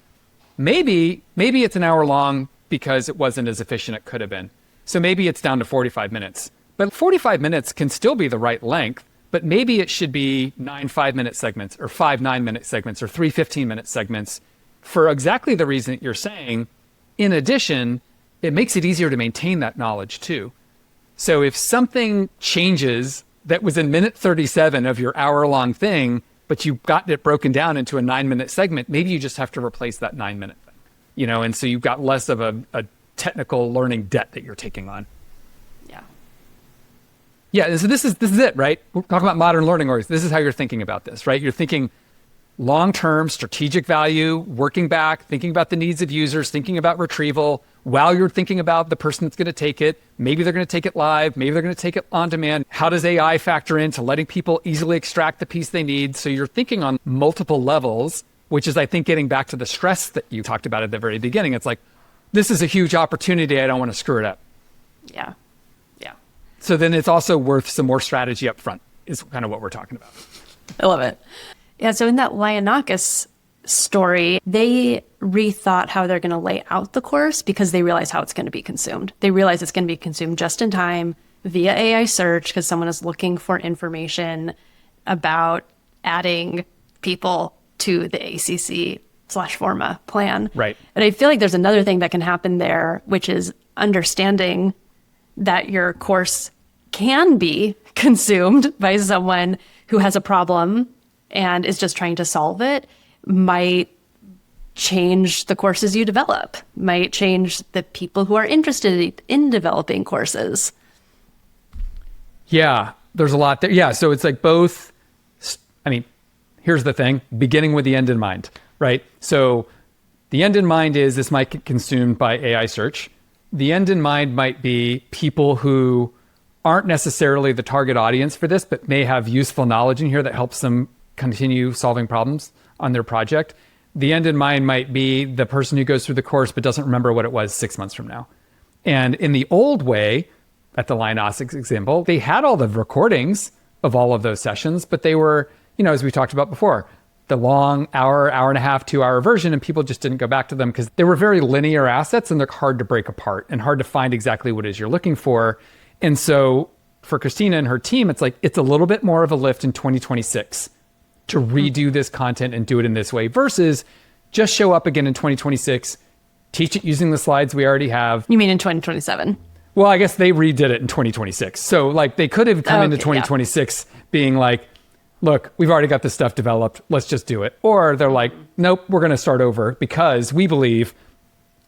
maybe it's an hour long because it wasn't as efficient as it could have been. So maybe it's down to 45 minutes. But 45 minutes can still be the right length, but maybe it should be 9 5-minute segments, or 5 9-minute segments, or 3 15-minute segments, for exactly the reason that you're saying. In addition, it makes it easier to maintain that knowledge too. So if something changes that was in minute 37 of your hour-long thing, but you've got it broken down into a 9-minute segment, maybe you just have to replace that 9-minute thing, and so you've got less of a technical learning debt that you're taking on. Yeah, so this is it, right? We're talking about modern learning orgs. This is how you're thinking about this, right? You're thinking long-term strategic value, working back, thinking about the needs of users, thinking about retrieval while you're thinking about the person that's going to take it. Maybe they're going to take it live. Maybe they're going to take it on demand. How does AI factor into letting people easily extract the piece they need? So you're thinking on multiple levels which is, I think, getting back to the stress that you talked about at the very beginning. It's like, this is a huge opportunity. I don't want to screw it up. Yeah. Yeah. So then it's also worth some more strategy up front is kind of what we're talking about. I love it. Yeah. So in that Lionakis story, they rethought how they're going to lay out the course because they realize how it's going to be consumed. They realize it's going to be consumed just in time via AI search because someone is looking for information about adding people to the ACC/Forma plan. Right. And I feel like there's another thing that can happen there, which is understanding that your course can be consumed by someone who has a problem and is just trying to solve it might change the courses you develop, might change the people who are interested in developing courses. Yeah, there's a lot there. Yeah, so it's like both. I mean, here's the thing, beginning with the end in mind, right? So the end in mind is this might get consumed by AI search. The end in mind might be people who aren't necessarily the target audience for this, but may have useful knowledge in here that helps them continue solving problems on their project. The end in mind might be the person who goes through the course but doesn't remember what it was 6 months from now. And in the old way, at the Lionakis example, they had all the recordings of all of those sessions, but they were, as we talked about before, the long hour and a half, 2 hour version, and people just didn't go back to them because they were very linear assets and they're hard to break apart and hard to find exactly what it is you're looking for. And so for Christina and her team, it's like, it's a little bit more of a lift in 2026 to redo this content and do it in this way versus just show up again in 2026, teach it using the slides we already have. You mean in 2027? Well, I guess they redid it in 2026. So like they could have come into 2026 being like, look, we've already got this stuff developed. Let's just do it. Or they're like, nope, we're going to start over because we believe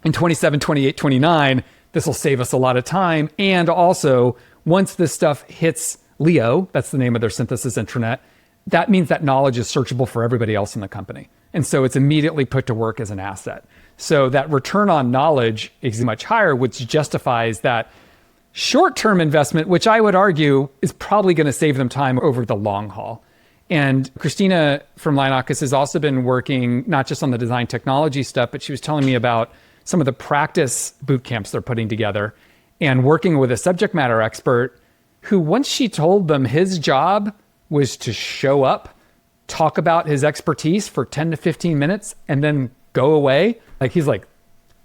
in 27, 28, 29, this will save us a lot of time. And also once this stuff hits Leo, that's the name of their synthesis intranet, that means that knowledge is searchable for everybody else in the company. And so it's immediately put to work as an asset. So that return on knowledge is much higher, which justifies that short-term investment, which I would argue is probably going to save them time over the long haul. And Christina from Lionakis has also been working not just on the design technology stuff, but she was telling me about some of the practice boot camps they're putting together and working with a subject matter expert who, once she told them his job was to show up, talk about his expertise for 10 to 15 minutes, and then go away. Like, he's like,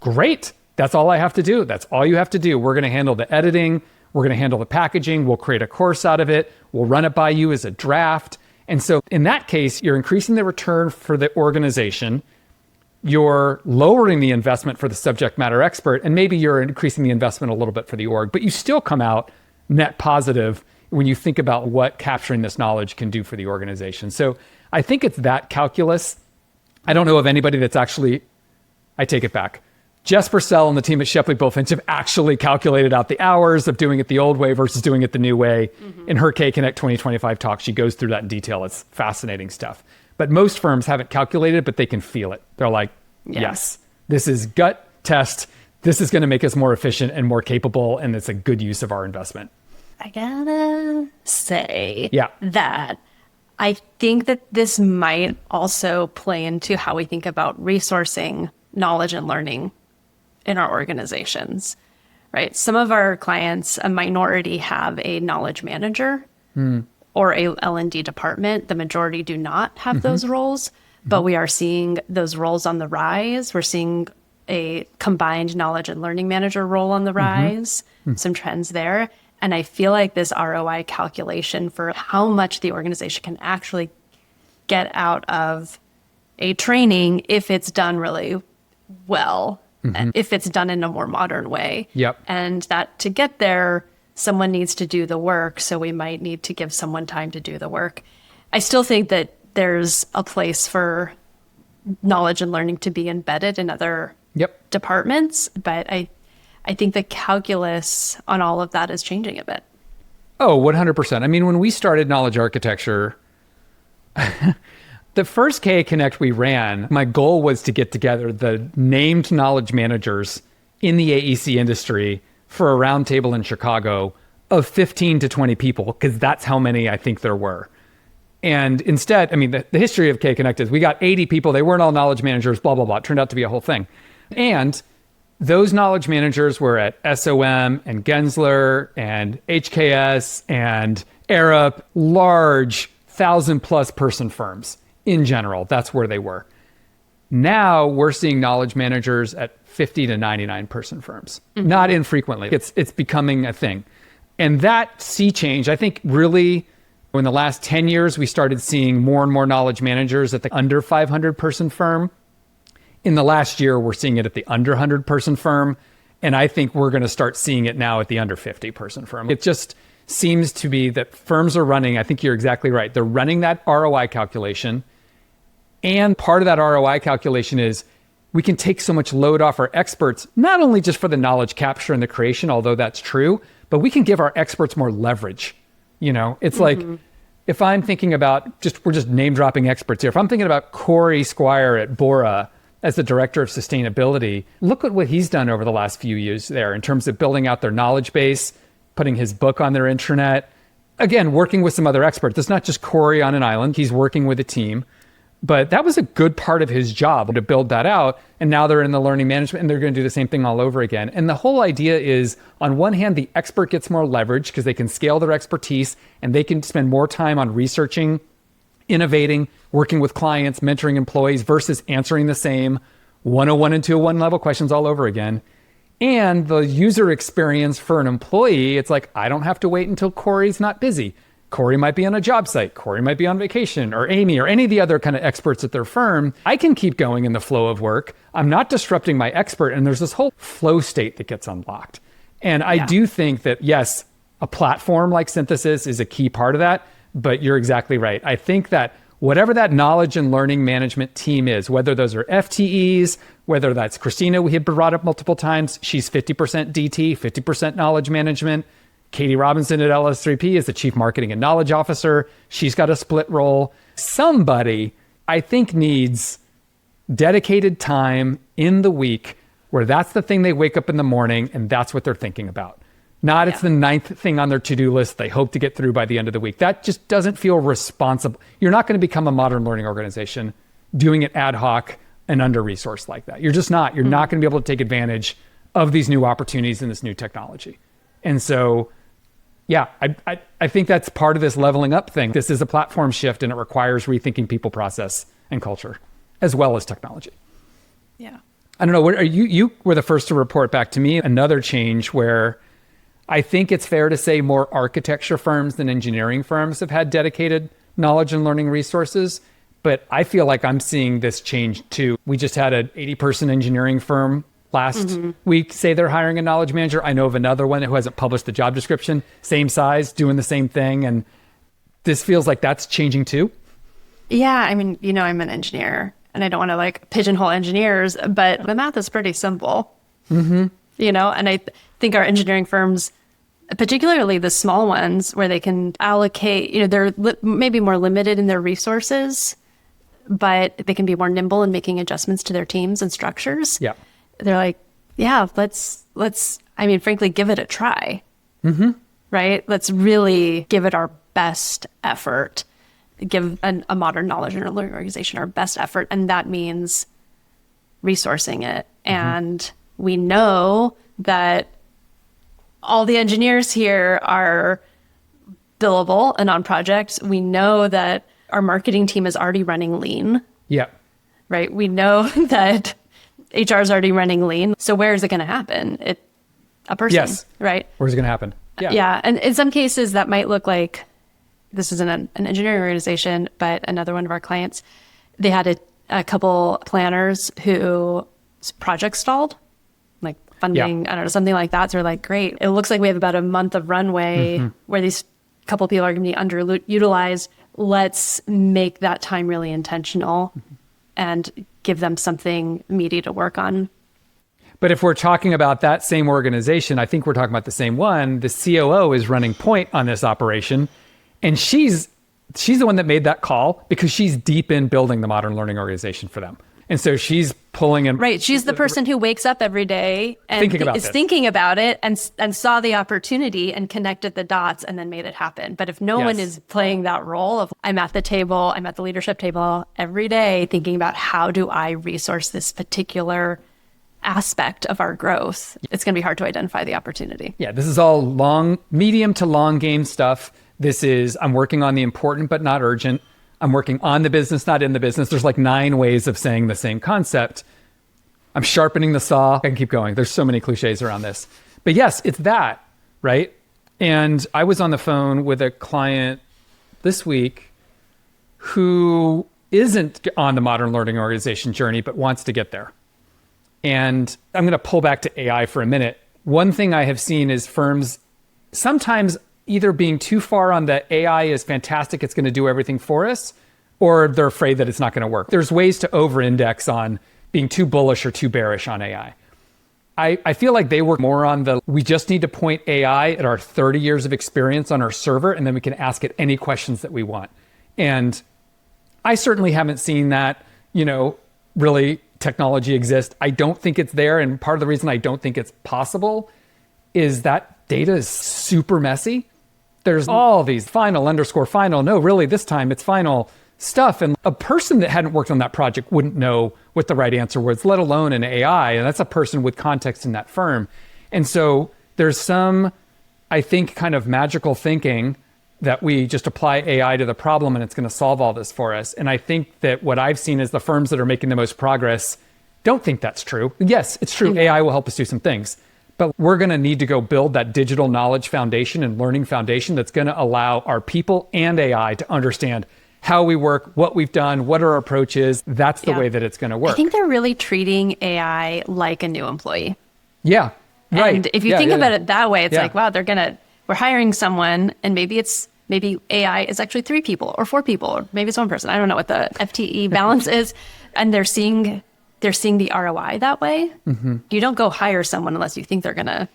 great, that's all I have to do. That's all you have to do. We're going to handle the editing. We're going to handle the packaging. We'll create a course out of it. We'll run it by you as a draft. And so in that case, you're increasing the return for the organization. You're lowering the investment for the subject matter expert, and maybe you're increasing the investment a little bit for the org, but you still come out net positive when you think about what capturing this knowledge can do for the organization. So I think it's that calculus. I don't know of anybody that's actually, I take it back. Jess Purcell and the team at Shepley Bulfinch have actually calculated out the hours of doing it the old way versus doing it the new way. Mm-hmm. In her K-Connect 2025 talk, she goes through that in detail. It's fascinating stuff. But most firms haven't calculated, but they can feel it. They're like, yes, this is gut test. This is going to make us more efficient and more capable, and it's a good use of our investment. I gotta say that I think that this might also play into how we think about resourcing knowledge and learning in our organizations, right? Some of our clients, a minority, have a knowledge manager or a L&D department. The majority do not have those roles, but we are seeing those roles on the rise. We're seeing a combined knowledge and learning manager role on the rise, some trends there. And I feel like this ROI calculation for how much the organization can actually get out of a training if it's done really well, if it's done in a more modern way. And that to get there, someone needs to do the work. So we might need to give someone time to do the work. I still think that there's a place for knowledge and learning to be embedded in other departments, but I think the calculus on all of that is changing a bit. Oh, 100%. I mean, when we started Knowledge Architecture, the first K-Connect we ran, my goal was to get together the named knowledge managers in the AEC industry for a roundtable in Chicago of 15 to 20 people, because that's how many I think there were. And instead, I mean, the history of K-Connect is we got 80 people. They weren't all knowledge managers, blah, blah, blah. It turned out to be a whole thing. And those knowledge managers were at SOM and Gensler and HKS and Arup, large 1,000+ person firms in general. That's where they were. Now we're seeing knowledge managers at 50 to 99 person firms, not infrequently. It's becoming a thing. And that sea change, I think really in the last 10 years, we started seeing more and more knowledge managers at the under 500 person firm. In the last year, we're seeing it at the under 100 person firm. And I think we're going to start seeing it now at the under 50 person firm. It just seems to be that firms are running, I think you're exactly right. They're running that ROI calculation. And part of that ROI calculation is we can take so much load off our experts, not only just for the knowledge capture and the creation, although that's true, but we can give our experts more leverage. You know, it's like if I'm thinking about we're just name dropping experts here. If I'm thinking about Corey Squire at Bora as the director of sustainability, look at what he's done over the last few years there in terms of building out their knowledge base, putting his book on their intranet. Again, working with some other experts. It's not just Corey on an island. He's working with a team. But that was a good part of his job to build that out. And now they're in the learning management and they're going to do the same thing all over again. And the whole idea is, on one hand, the expert gets more leverage because they can scale their expertise and they can spend more time on researching, innovating, working with clients, mentoring employees versus answering the same 101 and 201 level questions all over again. And the user experience for an employee, it's like, I don't have to wait until Corey's not busy. Corey might be on a job site. Corey might be on vacation, or Amy, or any of the other kind of experts at their firm. I can keep going in the flow of work. I'm not disrupting my expert. And there's this whole flow state that gets unlocked. And I do think that, yes, a platform like Synthesis is a key part of that. But you're exactly right. I think that whatever that knowledge and learning management team is, whether those are FTEs, whether that's Christina, we had brought up multiple times, she's 50% DT, 50% knowledge management. Katie Robinson at LS3P is the Chief Marketing and Knowledge Officer. She's got a split role. Somebody, I think, needs dedicated time in the week where that's the thing they wake up in the morning and that's what they're thinking about. Not it's the 9th thing on their to-do list they hope to get through by the end of the week. That just doesn't feel responsible. You're not going to become a modern learning organization doing it ad hoc and under-resourced like that. You're just not. You're not going to be able to take advantage of these new opportunities and this new technology. And so, yeah, I think that's part of this leveling up thing. This is a platform shift and it requires rethinking people, process, and culture, as well as technology. Yeah. I don't know, you were the first to report back to me another change where I think it's fair to say more architecture firms than engineering firms have had dedicated knowledge and learning resources. But I feel like I'm seeing this change too. We just had an 80-person engineering firm last week say they're hiring a knowledge manager. I know of another one who hasn't published the job description, same size, doing the same thing. And this feels like that's changing too. Yeah, I mean, I'm an engineer and I don't want to pigeonhole engineers, but the math is pretty simple. And I think our engineering firms, particularly the small ones where they can allocate, they're maybe more limited in their resources, but they can be more nimble in making adjustments to their teams and structures. Yeah. They're like, yeah, let's, frankly, give it a try. Right? Let's really give it our best effort, give a modern knowledge and learning organization our best effort. And that means resourcing it. And we know that all the engineers here are billable and on projects. We know that our marketing team is already running lean. Yeah. Right? We know that HR is already running lean. So where is it going to happen? A person, yes. Right? Where's it going to happen? Yeah. Yeah. And in some cases that might look like, this isn't an engineering organization, but another one of our clients, they had a couple planners who project stalled, like funding, I don't know, something like that. So we're like, great. It looks like we have about a month of runway where these couple people are going to be underutilized. Let's make that time really intentional and give them something meaty to work on. But if we're talking about that same organization, I think we're talking about the same one. The COO is running point on this operation. And she's the one that made that call because she's deep in building the modern learning organization for them. And so she's pulling in. Right. She's the person who wakes up every day and thinking about it and saw the opportunity and connected the dots and then made it happen. But if no one is playing that role of I'm at the table, I'm at the leadership table every day thinking about how do I resource this particular aspect of our growth, it's going to be hard to identify the opportunity. Yeah, this is all medium to long game stuff. This is, I'm working on the important but not urgent. I'm working on the business, not in the business. There's like 9 ways of saying the same concept. I'm sharpening the saw. I can keep going. There's so many cliches around this. But yes, it's that, right? And I was on the phone with a client this week who isn't on the modern learning organization journey, but wants to get there. And I'm going to pull back to AI for a minute. One thing I have seen is firms sometimes either being too far on the AI is fantastic, it's going to do everything for us, or they're afraid that it's not going to work. There's ways to over-index on being too bullish or too bearish on AI. I feel like they work more on we just need to point AI at our 30 years of experience on our server, and then we can ask it any questions that we want. And I certainly haven't seen that, really technology exist. I don't think it's there. And part of the reason I don't think it's possible is that data is super messy. There's all these final _ final. No, really, this time it's final stuff. And a person that hadn't worked on that project wouldn't know what the right answer was, let alone an AI. And that's a person with context in that firm. And so there's some, I think, kind of magical thinking that we just apply AI to the problem and it's going to solve all this for us. And I think that what I've seen is the firms that are making the most progress don't think that's true. Yes, it's true. AI will help us do some things. But we're going to need to go build that digital knowledge foundation and learning foundation that's going to allow our people and AI to understand how we work, what we've done, what our approach is. That's the way that it's going to work. I think they're really treating AI like a new employee. Yeah, right. And if you think about it that way, it's like, wow, we're hiring someone and maybe AI is actually 3 people or 4 people, or maybe it's 1 person. I don't know what the FTE balance is. And they're seeing the ROI that way. Mm-hmm. You don't go hire someone unless you think they're going to,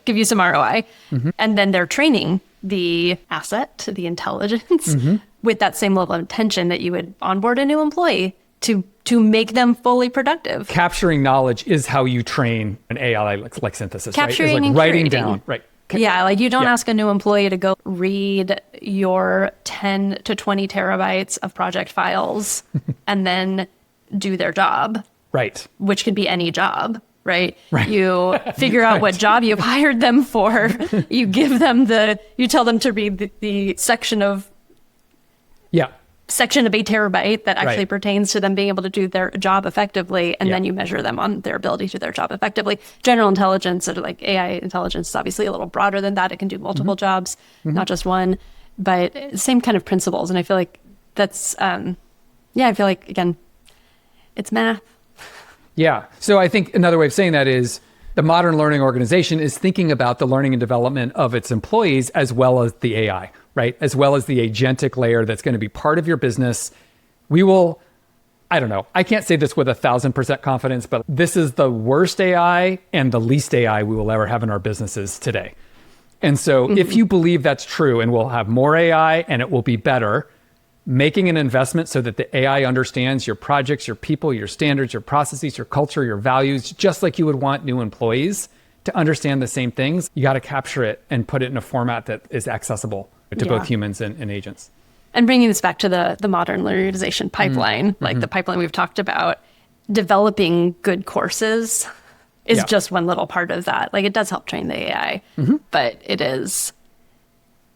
give you some ROI. Mm-hmm. And then they're training the asset, the intelligence, with that same level of intention that you would onboard a new employee to make them fully productive. Capturing knowledge is how you train an AI like synthesis, Capturing right? It's like writing down, right? Yeah, like you don't ask a new employee to go read your 10 to 20 terabytes of project files and then do their job. Right. Which could be any job, right? You figure out what job you've hired them for. You give them you tell them to read the section of 8 terabyte that actually pertains to them being able to do their job effectively. And then you measure them on their ability to do their job effectively. General intelligence, or like AI intelligence, is obviously a little broader than that. It can do multiple jobs, not just one, but same kind of principles. And I feel like that's, I feel like, again, it's math. Yeah. So I think another way of saying that is the modern learning organization is thinking about the learning and development of its employees as well as the AI, right? As well as the agentic layer that's going to be part of your business. We will, I don't know, I can't say this with 1,000% confidence, but this is the worst AI and the least AI we will ever have in our businesses today. And so if you believe that's true and we'll have more AI and it will be better, making an investment so that the AI understands your projects, your people, your standards, your processes, your culture, your values, just like you would want new employees to understand the same things, you got to capture it and put it in a format that is accessible to both humans and agents. And bringing this back to the modern learning organization pipeline, like the pipeline we've talked about, developing good courses is just one little part of that. Like it does help train the AI, but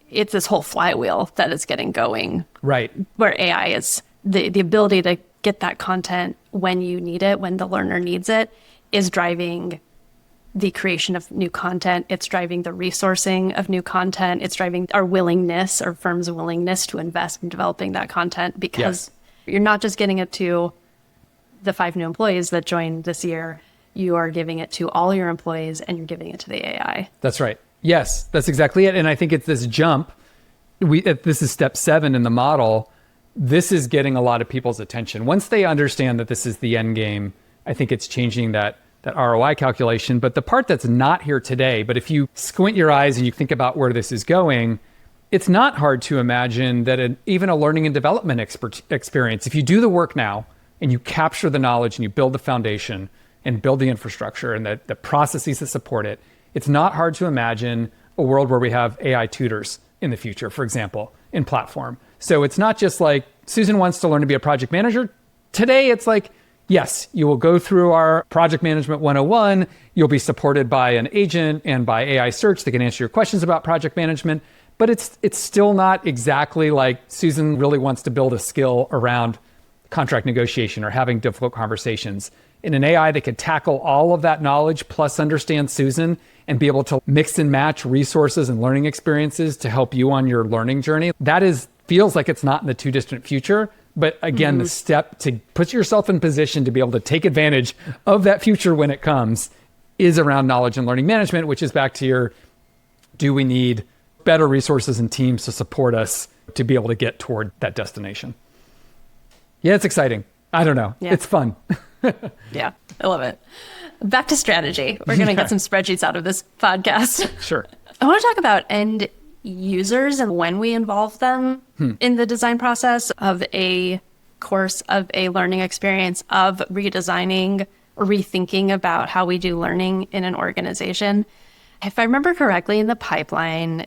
it's this whole flywheel that is getting going. Right. Where AI is the ability to get that content when you need it, when the learner needs it, is driving the creation of new content. It's driving the resourcing of new content. It's driving our firm's willingness to invest in developing that content, because you're not just getting it to the 5 new employees that joined this year. You are giving it to all your employees and you're giving it to the AI. That's right. Yes, that's exactly it. And I think it's this jump. This is step 7 in the model. This is getting a lot of people's attention. Once they understand that this is the end game, I think it's changing that ROI calculation. But the part that's not here today, but if you squint your eyes and you think about where this is going, it's not hard to imagine that even a learning and development experience, if you do the work now, and you capture the knowledge and you build the foundation and build the infrastructure and the processes that support it, it's not hard to imagine a world where we have AI tutors in the future, for example, in platform. So it's not just like Susan wants to learn to be a project manager. Today, it's like, yes, you will go through our project management 101. You'll be supported by an agent and by AI search that can answer your questions about project management. But it's still not exactly like Susan really wants to build a skill around contract negotiation or having difficult conversations. In an AI that could tackle all of that knowledge plus understand Susan and be able to mix and match resources and learning experiences to help you on your learning journey, feels like it's not in the too distant future. But again, the step to put yourself in position to be able to take advantage of that future when it comes is around knowledge and learning management, which is back to your, do we need better resources and teams to support us to be able to get toward that destination? Yeah, it's exciting. I don't know. Yeah. It's fun. Yeah, I love it. Back to strategy. We're going to get some spreadsheets out of this podcast. Sure. I want to talk about end users and when we involve them in the design process of a course, of a learning experience, of redesigning or rethinking about how we do learning in an organization. If I remember correctly, in the pipeline,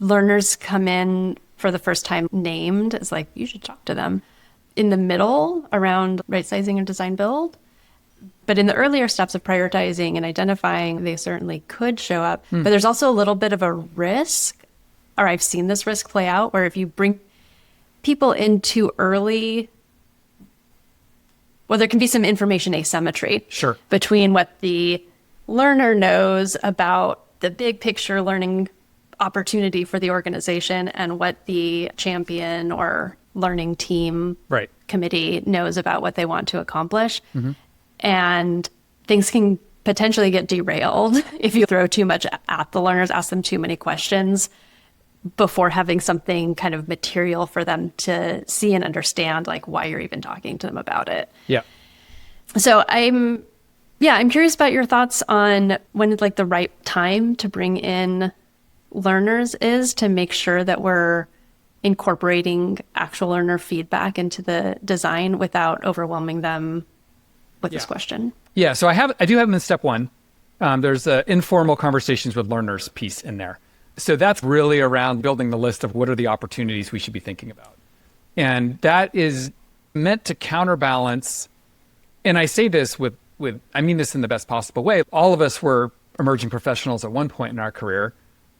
learners come in for the first time named as like, you should talk to them. In the middle, around right sizing and design build. But in the earlier steps of prioritizing and identifying, they certainly could show up. But there's also a little bit of a risk, or I've seen this risk play out, where if you bring people in too early, well, there can be some information asymmetry between what the learner knows about the big picture learning opportunity for the organization and what the champion or learning team committee knows about what they want to accomplish. And things can potentially get derailed if you throw too much at the learners, ask them too many questions before having something kind of material for them to see and understand, like why you're even talking to them about it. Yeah. So I'm curious about your thoughts on when like the right time to bring in learners is to make sure that we're incorporating actual learner feedback into the design without overwhelming them with this question. Yeah, so I do have them in step one. There's informal conversations with learners piece in there. So that's really around building the list of what are the opportunities we should be thinking about. And that is meant to counterbalance, and I say this I mean this in the best possible way. All of us were emerging professionals at one point in our career,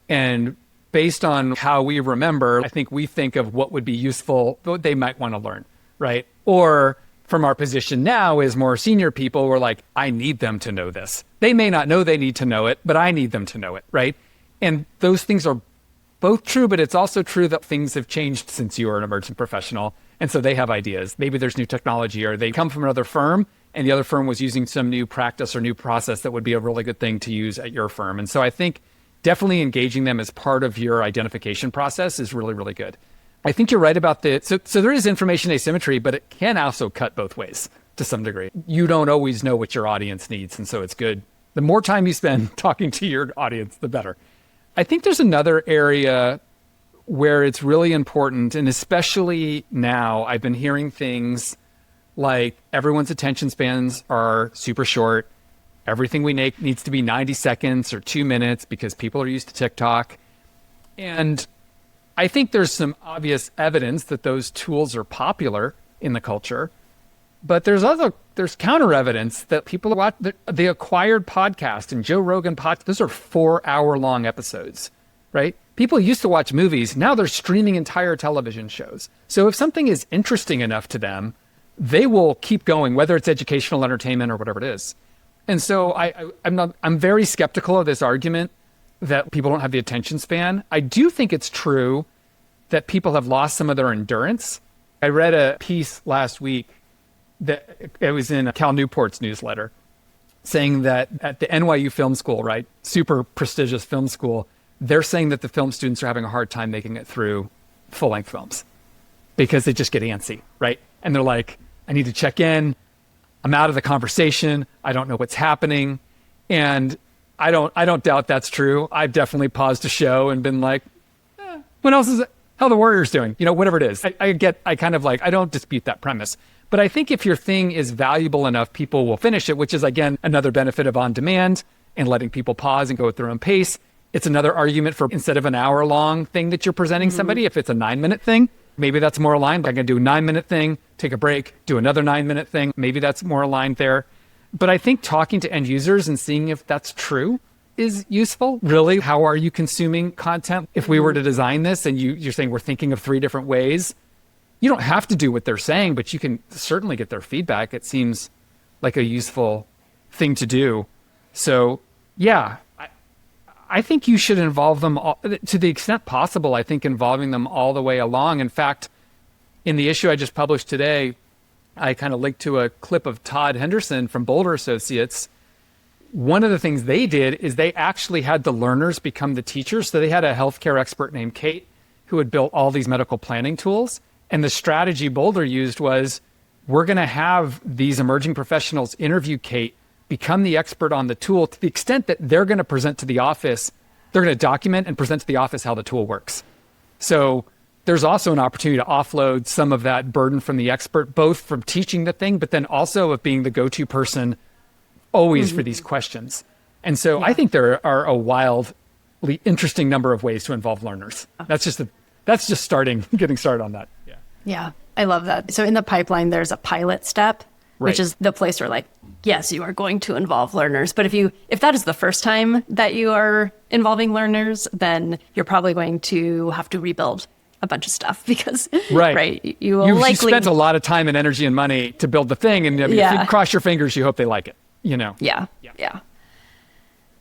and based on how we remember, I think we think of what would be useful, what they might want to learn, right? Or from our position now as more senior people, we're like, I need them to know this. They may not know they need to know it, but I need them to know it, right? And those things are both true, but it's also true that things have changed since you were an emerging professional. And so they have ideas. Maybe there's new technology, or they come from another firm and the other firm was using some new practice or new process that would be a really good thing to use at your firm. And so I think definitely engaging them as part of your identification process is really, really good. I think you're right about so there is information asymmetry, but it can also cut both ways to some degree. You don't always know what your audience needs, and so it's good. The more time you spend talking to your audience, the better. I think there's another area where it's really important, and especially now, I've been hearing things like everyone's attention spans are super short. Everything we make needs to be 90 seconds or 2 minutes because people are used to TikTok. And I think there's some obvious evidence that those tools are popular in the culture, but there's counter evidence that people watch the acquired podcast and Joe Rogan podcast. Those are 4-hour long episodes, right? People used to watch movies. Now they're streaming entire television shows. So if something is interesting enough to them, they will keep going, whether it's educational entertainment or whatever it is. And so I'm very skeptical of this argument that people don't have the attention span. I do think it's true that people have lost some of their endurance. I read a piece last week that it was in Cal Newport's newsletter saying that at the NYU Film School, right, super prestigious film school, they're saying that the film students are having a hard time making it through full-length films because they just get antsy, right? And they're like, I need to check in. I'm out of the conversation. I don't know what's happening. And I don't doubt that's true. I've definitely paused a show and been like, what else is it? How are the Warriors doing? You know, whatever it is. I don't dispute that premise. But I think if your thing is valuable enough, people will finish it, which is, again, another benefit of on demand and letting people pause and go at their own pace. It's another argument for instead of an hour-long thing that you're presenting somebody, if it's a 9-minute thing, maybe that's more aligned. I can do a 9-minute thing, take a break, do another 9-minute thing. Maybe that's more aligned there. But I think talking to end users and seeing if that's true is useful. Really, how are you consuming content? If we were to design this and you're saying we're thinking of 3 different ways, you don't have to do what they're saying, but you can certainly get their feedback. It seems like a useful thing to do. So yeah, I think you should involve them all, to the extent possible. I think involving them all the way along. In fact, in the issue I just published today, I kind of linked to a clip of Todd Henderson from Boulder Associates. One of the things they did is they actually had the learners become the teachers. So they had a healthcare expert named Kate who had built all these medical planning tools. And the strategy Boulder used was, we're going to have these emerging professionals interview Kate, become the expert on the tool to the extent that they're going to present to the office. They're going to document and present to the office how the tool works. So there's also an opportunity to offload some of that burden from the expert, both from teaching the thing, but then also of being the go-to person always for these questions. And so I think there are a wildly interesting number of ways to involve learners. That's just getting started on that. Yeah, I love that. So in the pipeline, there's a pilot step, which is the place where yes, you are going to involve learners. But if that is the first time that you are involving learners, then you're probably going to have to rebuild a bunch of stuff because you spent a lot of time and energy and money to build the thing. And if you cross your fingers, you hope they like it, Yeah.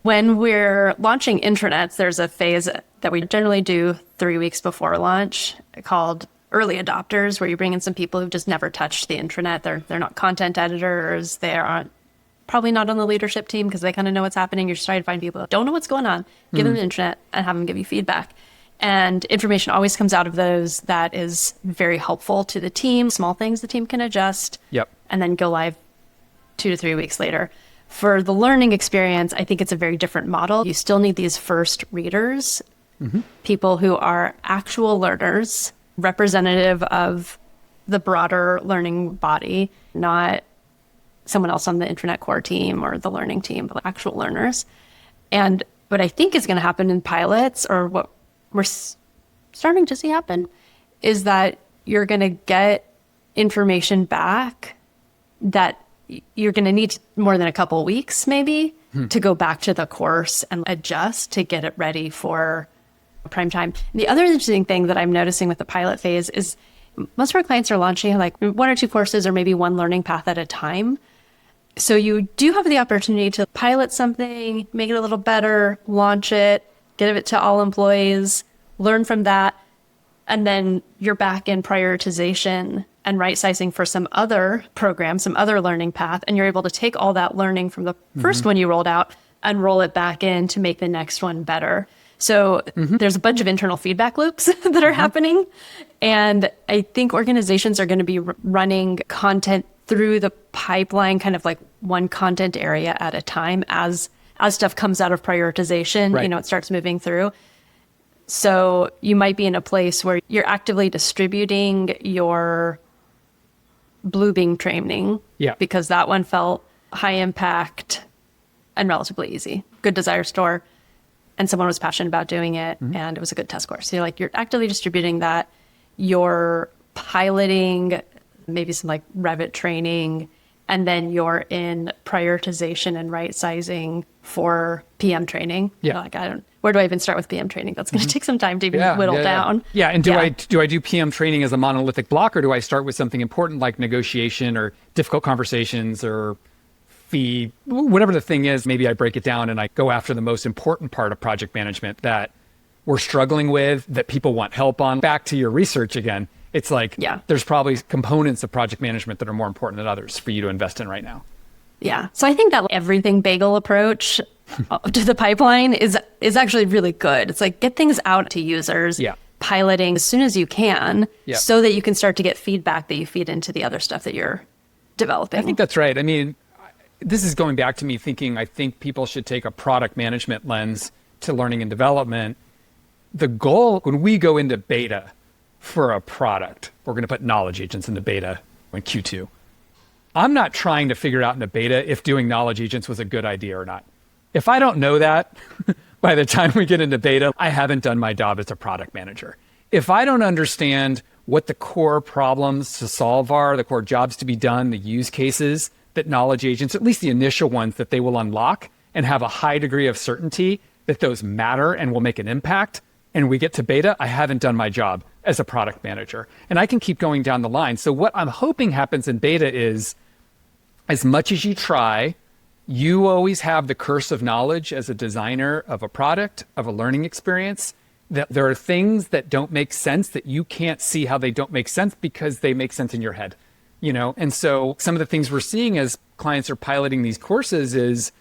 When we're launching intranets, there's a phase that we generally do 3 weeks before launch called early adopters, where you bring in some people who've just never touched the intranet. They're not content editors. They aren't probably not on the leadership team because they kind of know what's happening. You're just trying to find people that don't know what's going on, give them an intranet and have them give you feedback. And information always comes out of those that is very helpful to the team. Small things the team can adjust and then go live 2 to 3 weeks later. For the learning experience, I think it's a very different model. You still need these first readers, people who are actual learners, representative of the broader learning body, not someone else on the intranet core team or the learning team, but actual learners. And what I think is going to happen in pilots, or what we're starting to see happen, is that you're going to get information back that you're going to need more than a couple of weeks maybe to go back to the course and adjust to get it ready for prime time. The other interesting thing that I'm noticing with the pilot phase is most of our clients are launching 1 or 2 courses or maybe 1 learning path at a time. So you do have the opportunity to pilot something, make it a little better, launch it, give it to all employees, learn from that, and then you're back in prioritization and right sizing for some other program, some other learning path, and you're able to take all that learning from the first one you rolled out and roll it back in to make the next one better. So there's a bunch of internal feedback loops that are happening. And I think organizations are going to be running content through the pipeline, kind of like one content area at a time as stuff comes out of prioritization, it starts moving through. So you might be in a place where you're actively distributing your Bluebeam training because that one felt high impact and relatively easy. Good desire store. And someone was passionate about doing it, and it was a good test course. So you're actively distributing that. You're piloting maybe some Revit training, and then you're in prioritization and right sizing for PM training. Where do I even start with PM training? That's going to take some time to even whittle down. And do I do PM training as a monolithic block, or do I start with something important like negotiation or difficult conversations or fee, whatever the thing is? Maybe I break it down and I go after the most important part of project management that we're struggling with, that people want help on. Back to your research again, it's there's probably components of project management that are more important than others for you to invest in right now. Yeah. So I think that everything bagel approach to the pipeline is actually really good. It's get things out to users, piloting as soon as you can so that you can start to get feedback that you feed into the other stuff that you're developing. I think that's right. I mean, this is going back to me thinking I think people should take a product management lens to learning and development. The goal, when we go into beta for a product, we're going to put knowledge agents into beta in Q2. I'm not trying to figure out in a beta if doing knowledge agents was a good idea or not. If I don't know that by the time we get into beta, I haven't done my job as a product manager. If I don't understand what the core problems to solve are, the core jobs to be done, the use cases that knowledge agents, at least the initial ones that they will unlock and have a high degree of certainty that those matter and will make an impact, and we get to beta, I haven't done my job as a product manager. And I can keep going down the line. So what I'm hoping happens in beta is, as much as you try, you always have the curse of knowledge as a designer of a product, of a learning experience, that there are things that don't make sense that you can't see how they don't make sense because they make sense in your head, you know? And so some of the things we're seeing as clients are piloting these courses is,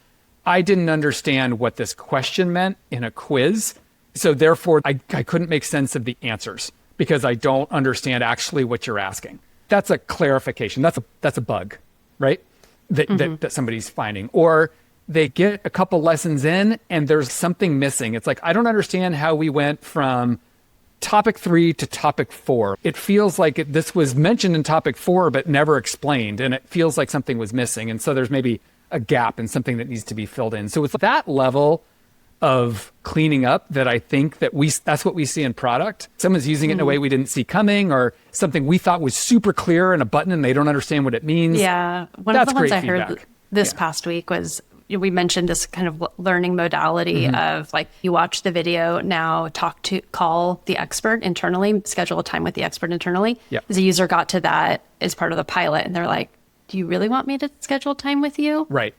I didn't understand what this question meant in a quiz. So therefore, I couldn't make sense of the answers because I don't understand actually what you're asking. That's a clarification. That's a bug, right? That somebody's finding. Or they get a couple lessons in and there's something missing. It's like, I don't understand how we went from topic 3 to topic 4. It feels like this was mentioned in topic 4, but never explained. And it feels like something was missing. And so there's maybe a gap and something that needs to be filled in. So it's that level of cleaning up that I think that's what we see in product. Someone's using it in a way we didn't see coming, or something we thought was super clear in a button and they don't understand what it means. Yeah. One of the ones I heard this past week was, we mentioned this kind of learning modality of like, you watch the video, now call the expert internally, schedule a time with the expert internally. Yeah. The user got to that as part of the pilot and they're like, do you really want me to schedule time with you? Right.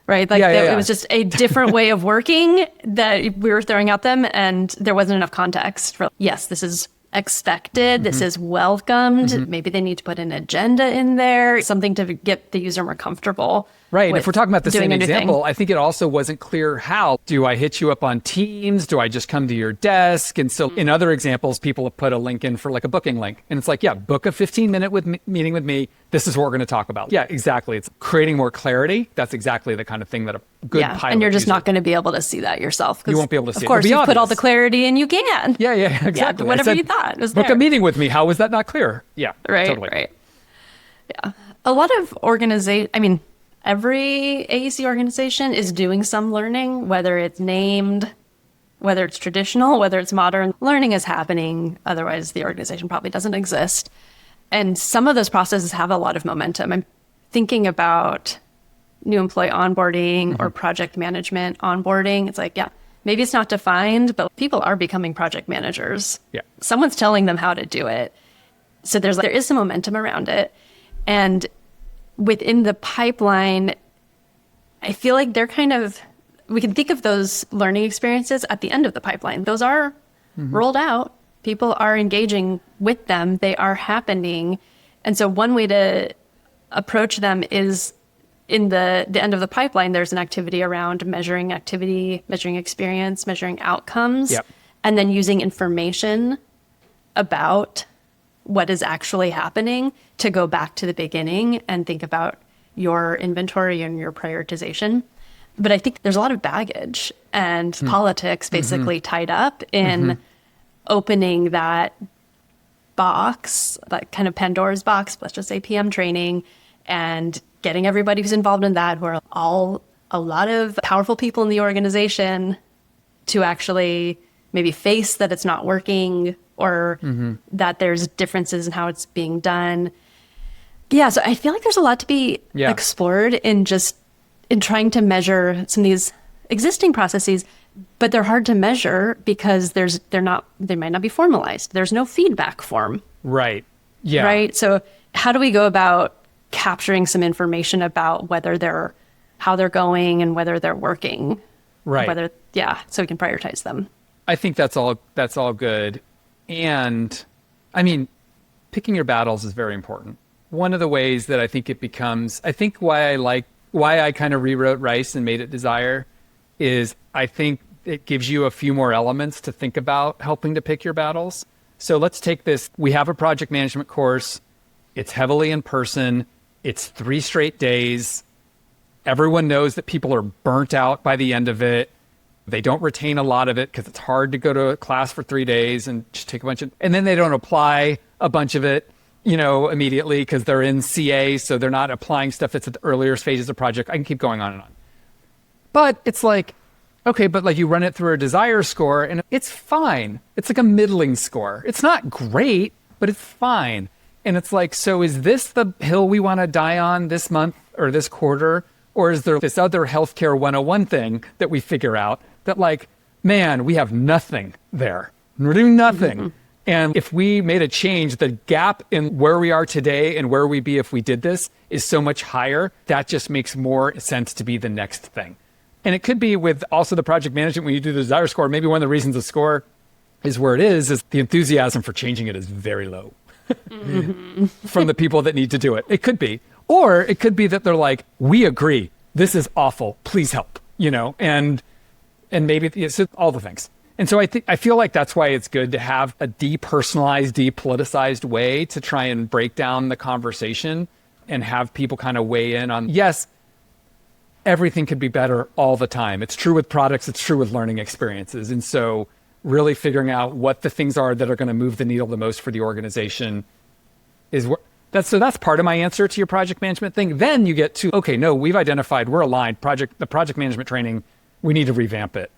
Right. Like it was just a different way of working that we were throwing at them. And there wasn't enough context for, yes, this is expected. This is welcomed. Maybe they need to put an agenda in there, something to get the user more comfortable. Right. If we're talking about the same example, I think it also wasn't clear how. Do I hit you up on Teams? Do I just come to your desk? And so in other examples, people have put a link in for like a booking link. And it's like, yeah, book a 15-minute meeting with me. This is what we're going to talk about. Yeah, exactly. It's creating more clarity. That's exactly the kind of thing that a good pilot and you're just not going to be able to see that yourself. You won't be able to see it. Of course, you put all the clarity and you can. Yeah, exactly. Whatever you thought was book there. a meeting with me. How was that not clear? Yeah, totally. Right. Yeah. A lot of every AEC organization is doing some learning, whether it's named, whether it's traditional, whether it's modern. Learning is happening. Otherwise, the organization probably doesn't exist. And some of those processes have a lot of momentum. I'm thinking about new employee onboarding or project management onboarding. It's like, maybe it's not defined, but people are becoming project managers. Yeah. Someone's telling them how to do it. So there is some momentum around it. And within the pipeline, I feel like we can think of those learning experiences at the end of the pipeline. Those are rolled out. People are engaging with them. They are happening. And so one way to approach them is in the end of the pipeline, there's an activity around measuring activity, measuring experience, measuring outcomes, and then using information about what is actually happening to go back to the beginning and think about your inventory and your prioritization. But I think there's a lot of baggage and politics basically tied up in opening that box, that kind of Pandora's box, let's just say PM training, and getting everybody who's involved in that, who are a lot of powerful people in the organization, to actually maybe face that it's not working or that there's differences in how it's being done. Yeah, so I feel like there's a lot to be explored in trying to measure some of these existing processes, but they're hard to measure because they might not be formalized. There's no feedback form. Right. Yeah. Right. So how do we go about capturing some information about how they're going and whether they're working? Right. So we can prioritize them. I think that's all good. And picking your battles is very important. One of the ways that I think it becomes, why I kind of rewrote Rice and made it Desire is I think it gives you a few more elements to think about helping to pick your battles. So let's take this. We have a project management course. It's heavily in person. It's 3 straight days. Everyone knows that people are burnt out by the end of it. They don't retain a lot of it because it's hard to go to a class for 3 days and just take a bunch of, and then they don't apply a bunch of it. immediately because they're in CA, so they're not applying stuff that's at the earlier phases of project. I can keep going on and on. But it's like, okay, but like you run it through a desire score and it's fine. It's like a middling score. It's not great, but it's fine. And it's like, so is this the hill we want to die on this month or this quarter? Or is there this other healthcare 101 thing that we figure out that like, man, we have nothing there. We're doing nothing. Mm-hmm. And if we made a change, the gap in where we are today and where we'd be if we did this is so much higher. That just makes more sense to be the next thing. And it could be with also the project management when you do the desire score. Maybe one of the reasons the score is where it is the enthusiasm for changing it is very low mm-hmm. from the people that need to do it. It could be. Or it could be that they're like, we agree. This is awful. Please help. And maybe it's all the things. And so I feel like that's why it's good to have a depersonalized, depoliticized way to try and break down the conversation and have people kind of weigh in on, yes, everything could be better all the time. It's true with products. It's true with learning experiences. And so really figuring out what the things are that are going to move the needle the most for the organization is what that's part of my answer to your project management thing. Then you get to, okay, no, we've identified, we're aligned. The project management training, we need to revamp it.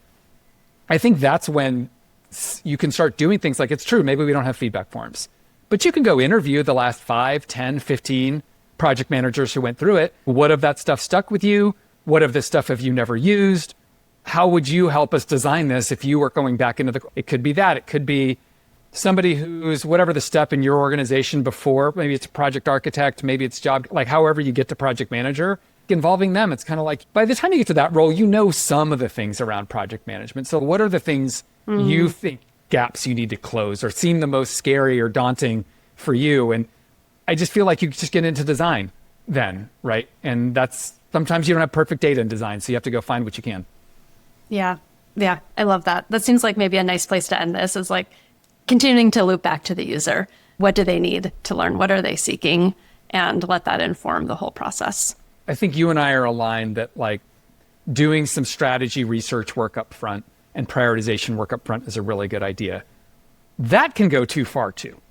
I think that's when you can start doing things like, it's true, maybe we don't have feedback forms, but you can go interview the last 5, 10, 15 project managers who went through it. What of that stuff stuck with you? What of this stuff have you never used? How would you help us design this if you were going back into it could be that. It could be somebody who's whatever the step in your organization before, maybe it's a project architect, maybe it's job, like however you get to project manager, involving them. It's kind of like, by the time you get to that role, some of the things around project management. So what are the things you think gaps you need to close or seem the most scary or daunting for you? And I just feel like you just get into design then, right? And that's, sometimes you don't have perfect data in design, so you have to go find what you can. Yeah. I love that. That seems like maybe a nice place to end this, is like continuing to loop back to the user. What do they need to learn? What are they seeking? And let that inform the whole process. I think you and I are aligned that like doing some strategy research work up front and prioritization work up front is a really good idea. That can go too far too.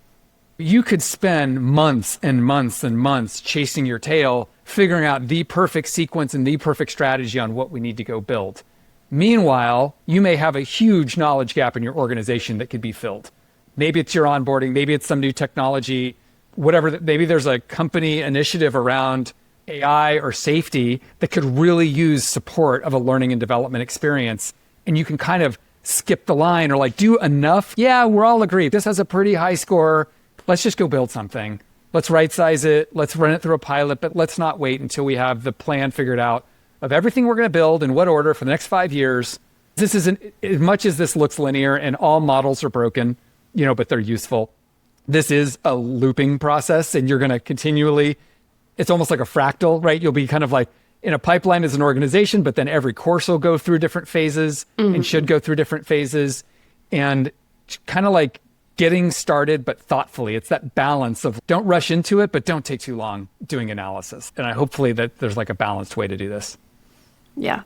You could spend months and months and months chasing your tail, figuring out the perfect sequence and the perfect strategy on what we need to go build. Meanwhile, you may have a huge knowledge gap in your organization that could be filled. Maybe it's your onboarding, maybe it's some new technology, whatever. Maybe there's a company initiative around AI or safety that could really use support of a learning and development experience. And you can kind of skip the line or like do enough. Yeah, we're all agreed. This has a pretty high score. Let's just go build something. Let's right size it. Let's run it through a pilot, but let's not wait until we have the plan figured out of everything we're going to build in what order for the next 5 years. This isn't, as much as this looks linear and all models are broken, but they're useful. This is a looping process and you're going to continually, it's almost like a fractal, right? You'll be kind of like in a pipeline as an organization, but then every course will go through different phases and should go through different phases, and kind of like getting started, but thoughtfully. It's that balance of don't rush into it, but don't take too long doing analysis. And hopefully that there's like a balanced way to do this. Yeah.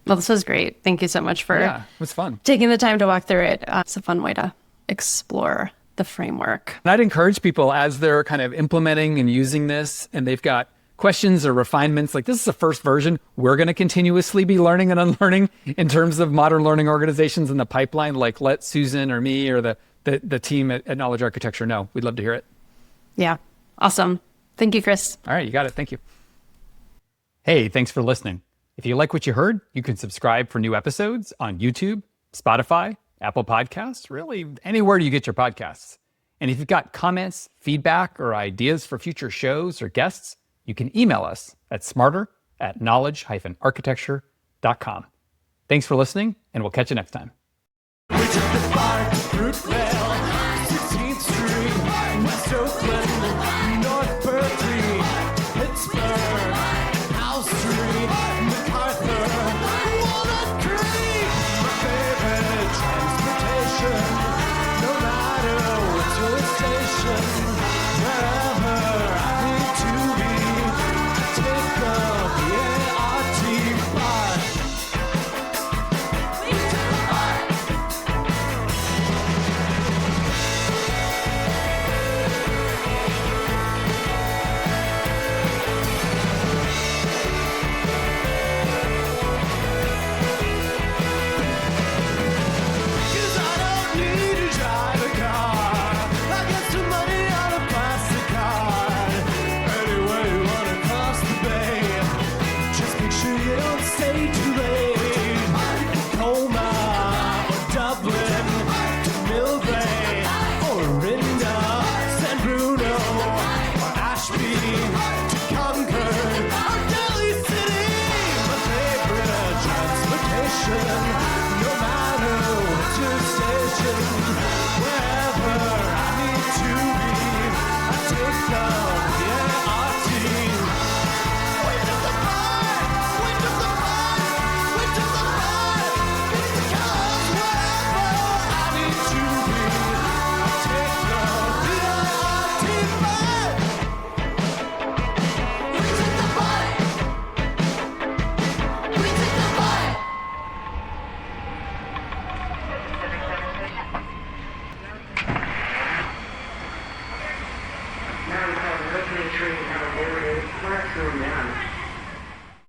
Well, this was great. Thank you so much for it was fun. Taking the time to walk through it. It's a fun way to explore the framework. And I'd encourage people as they're kind of implementing and using this and they've got questions or refinements, like this is the first version. We're going to continuously be learning and unlearning in terms of modern learning organizations in the pipeline. Like let Susan or me or the team at Knowledge Architecture know. We'd love to hear it. Yeah. Awesome. Thank you, Chris. All right. You got it. Thank you. Hey, thanks for listening. If you like what you heard, you can subscribe for new episodes on YouTube, Spotify, Apple Podcasts, really anywhere you get your podcasts. And if you've got comments, feedback, or ideas for future shows or guests, you can email us at smarter@knowledge-architecture.com. Thanks for listening, and we'll catch you next time. We took the route rail, 16th Street, West Oakland.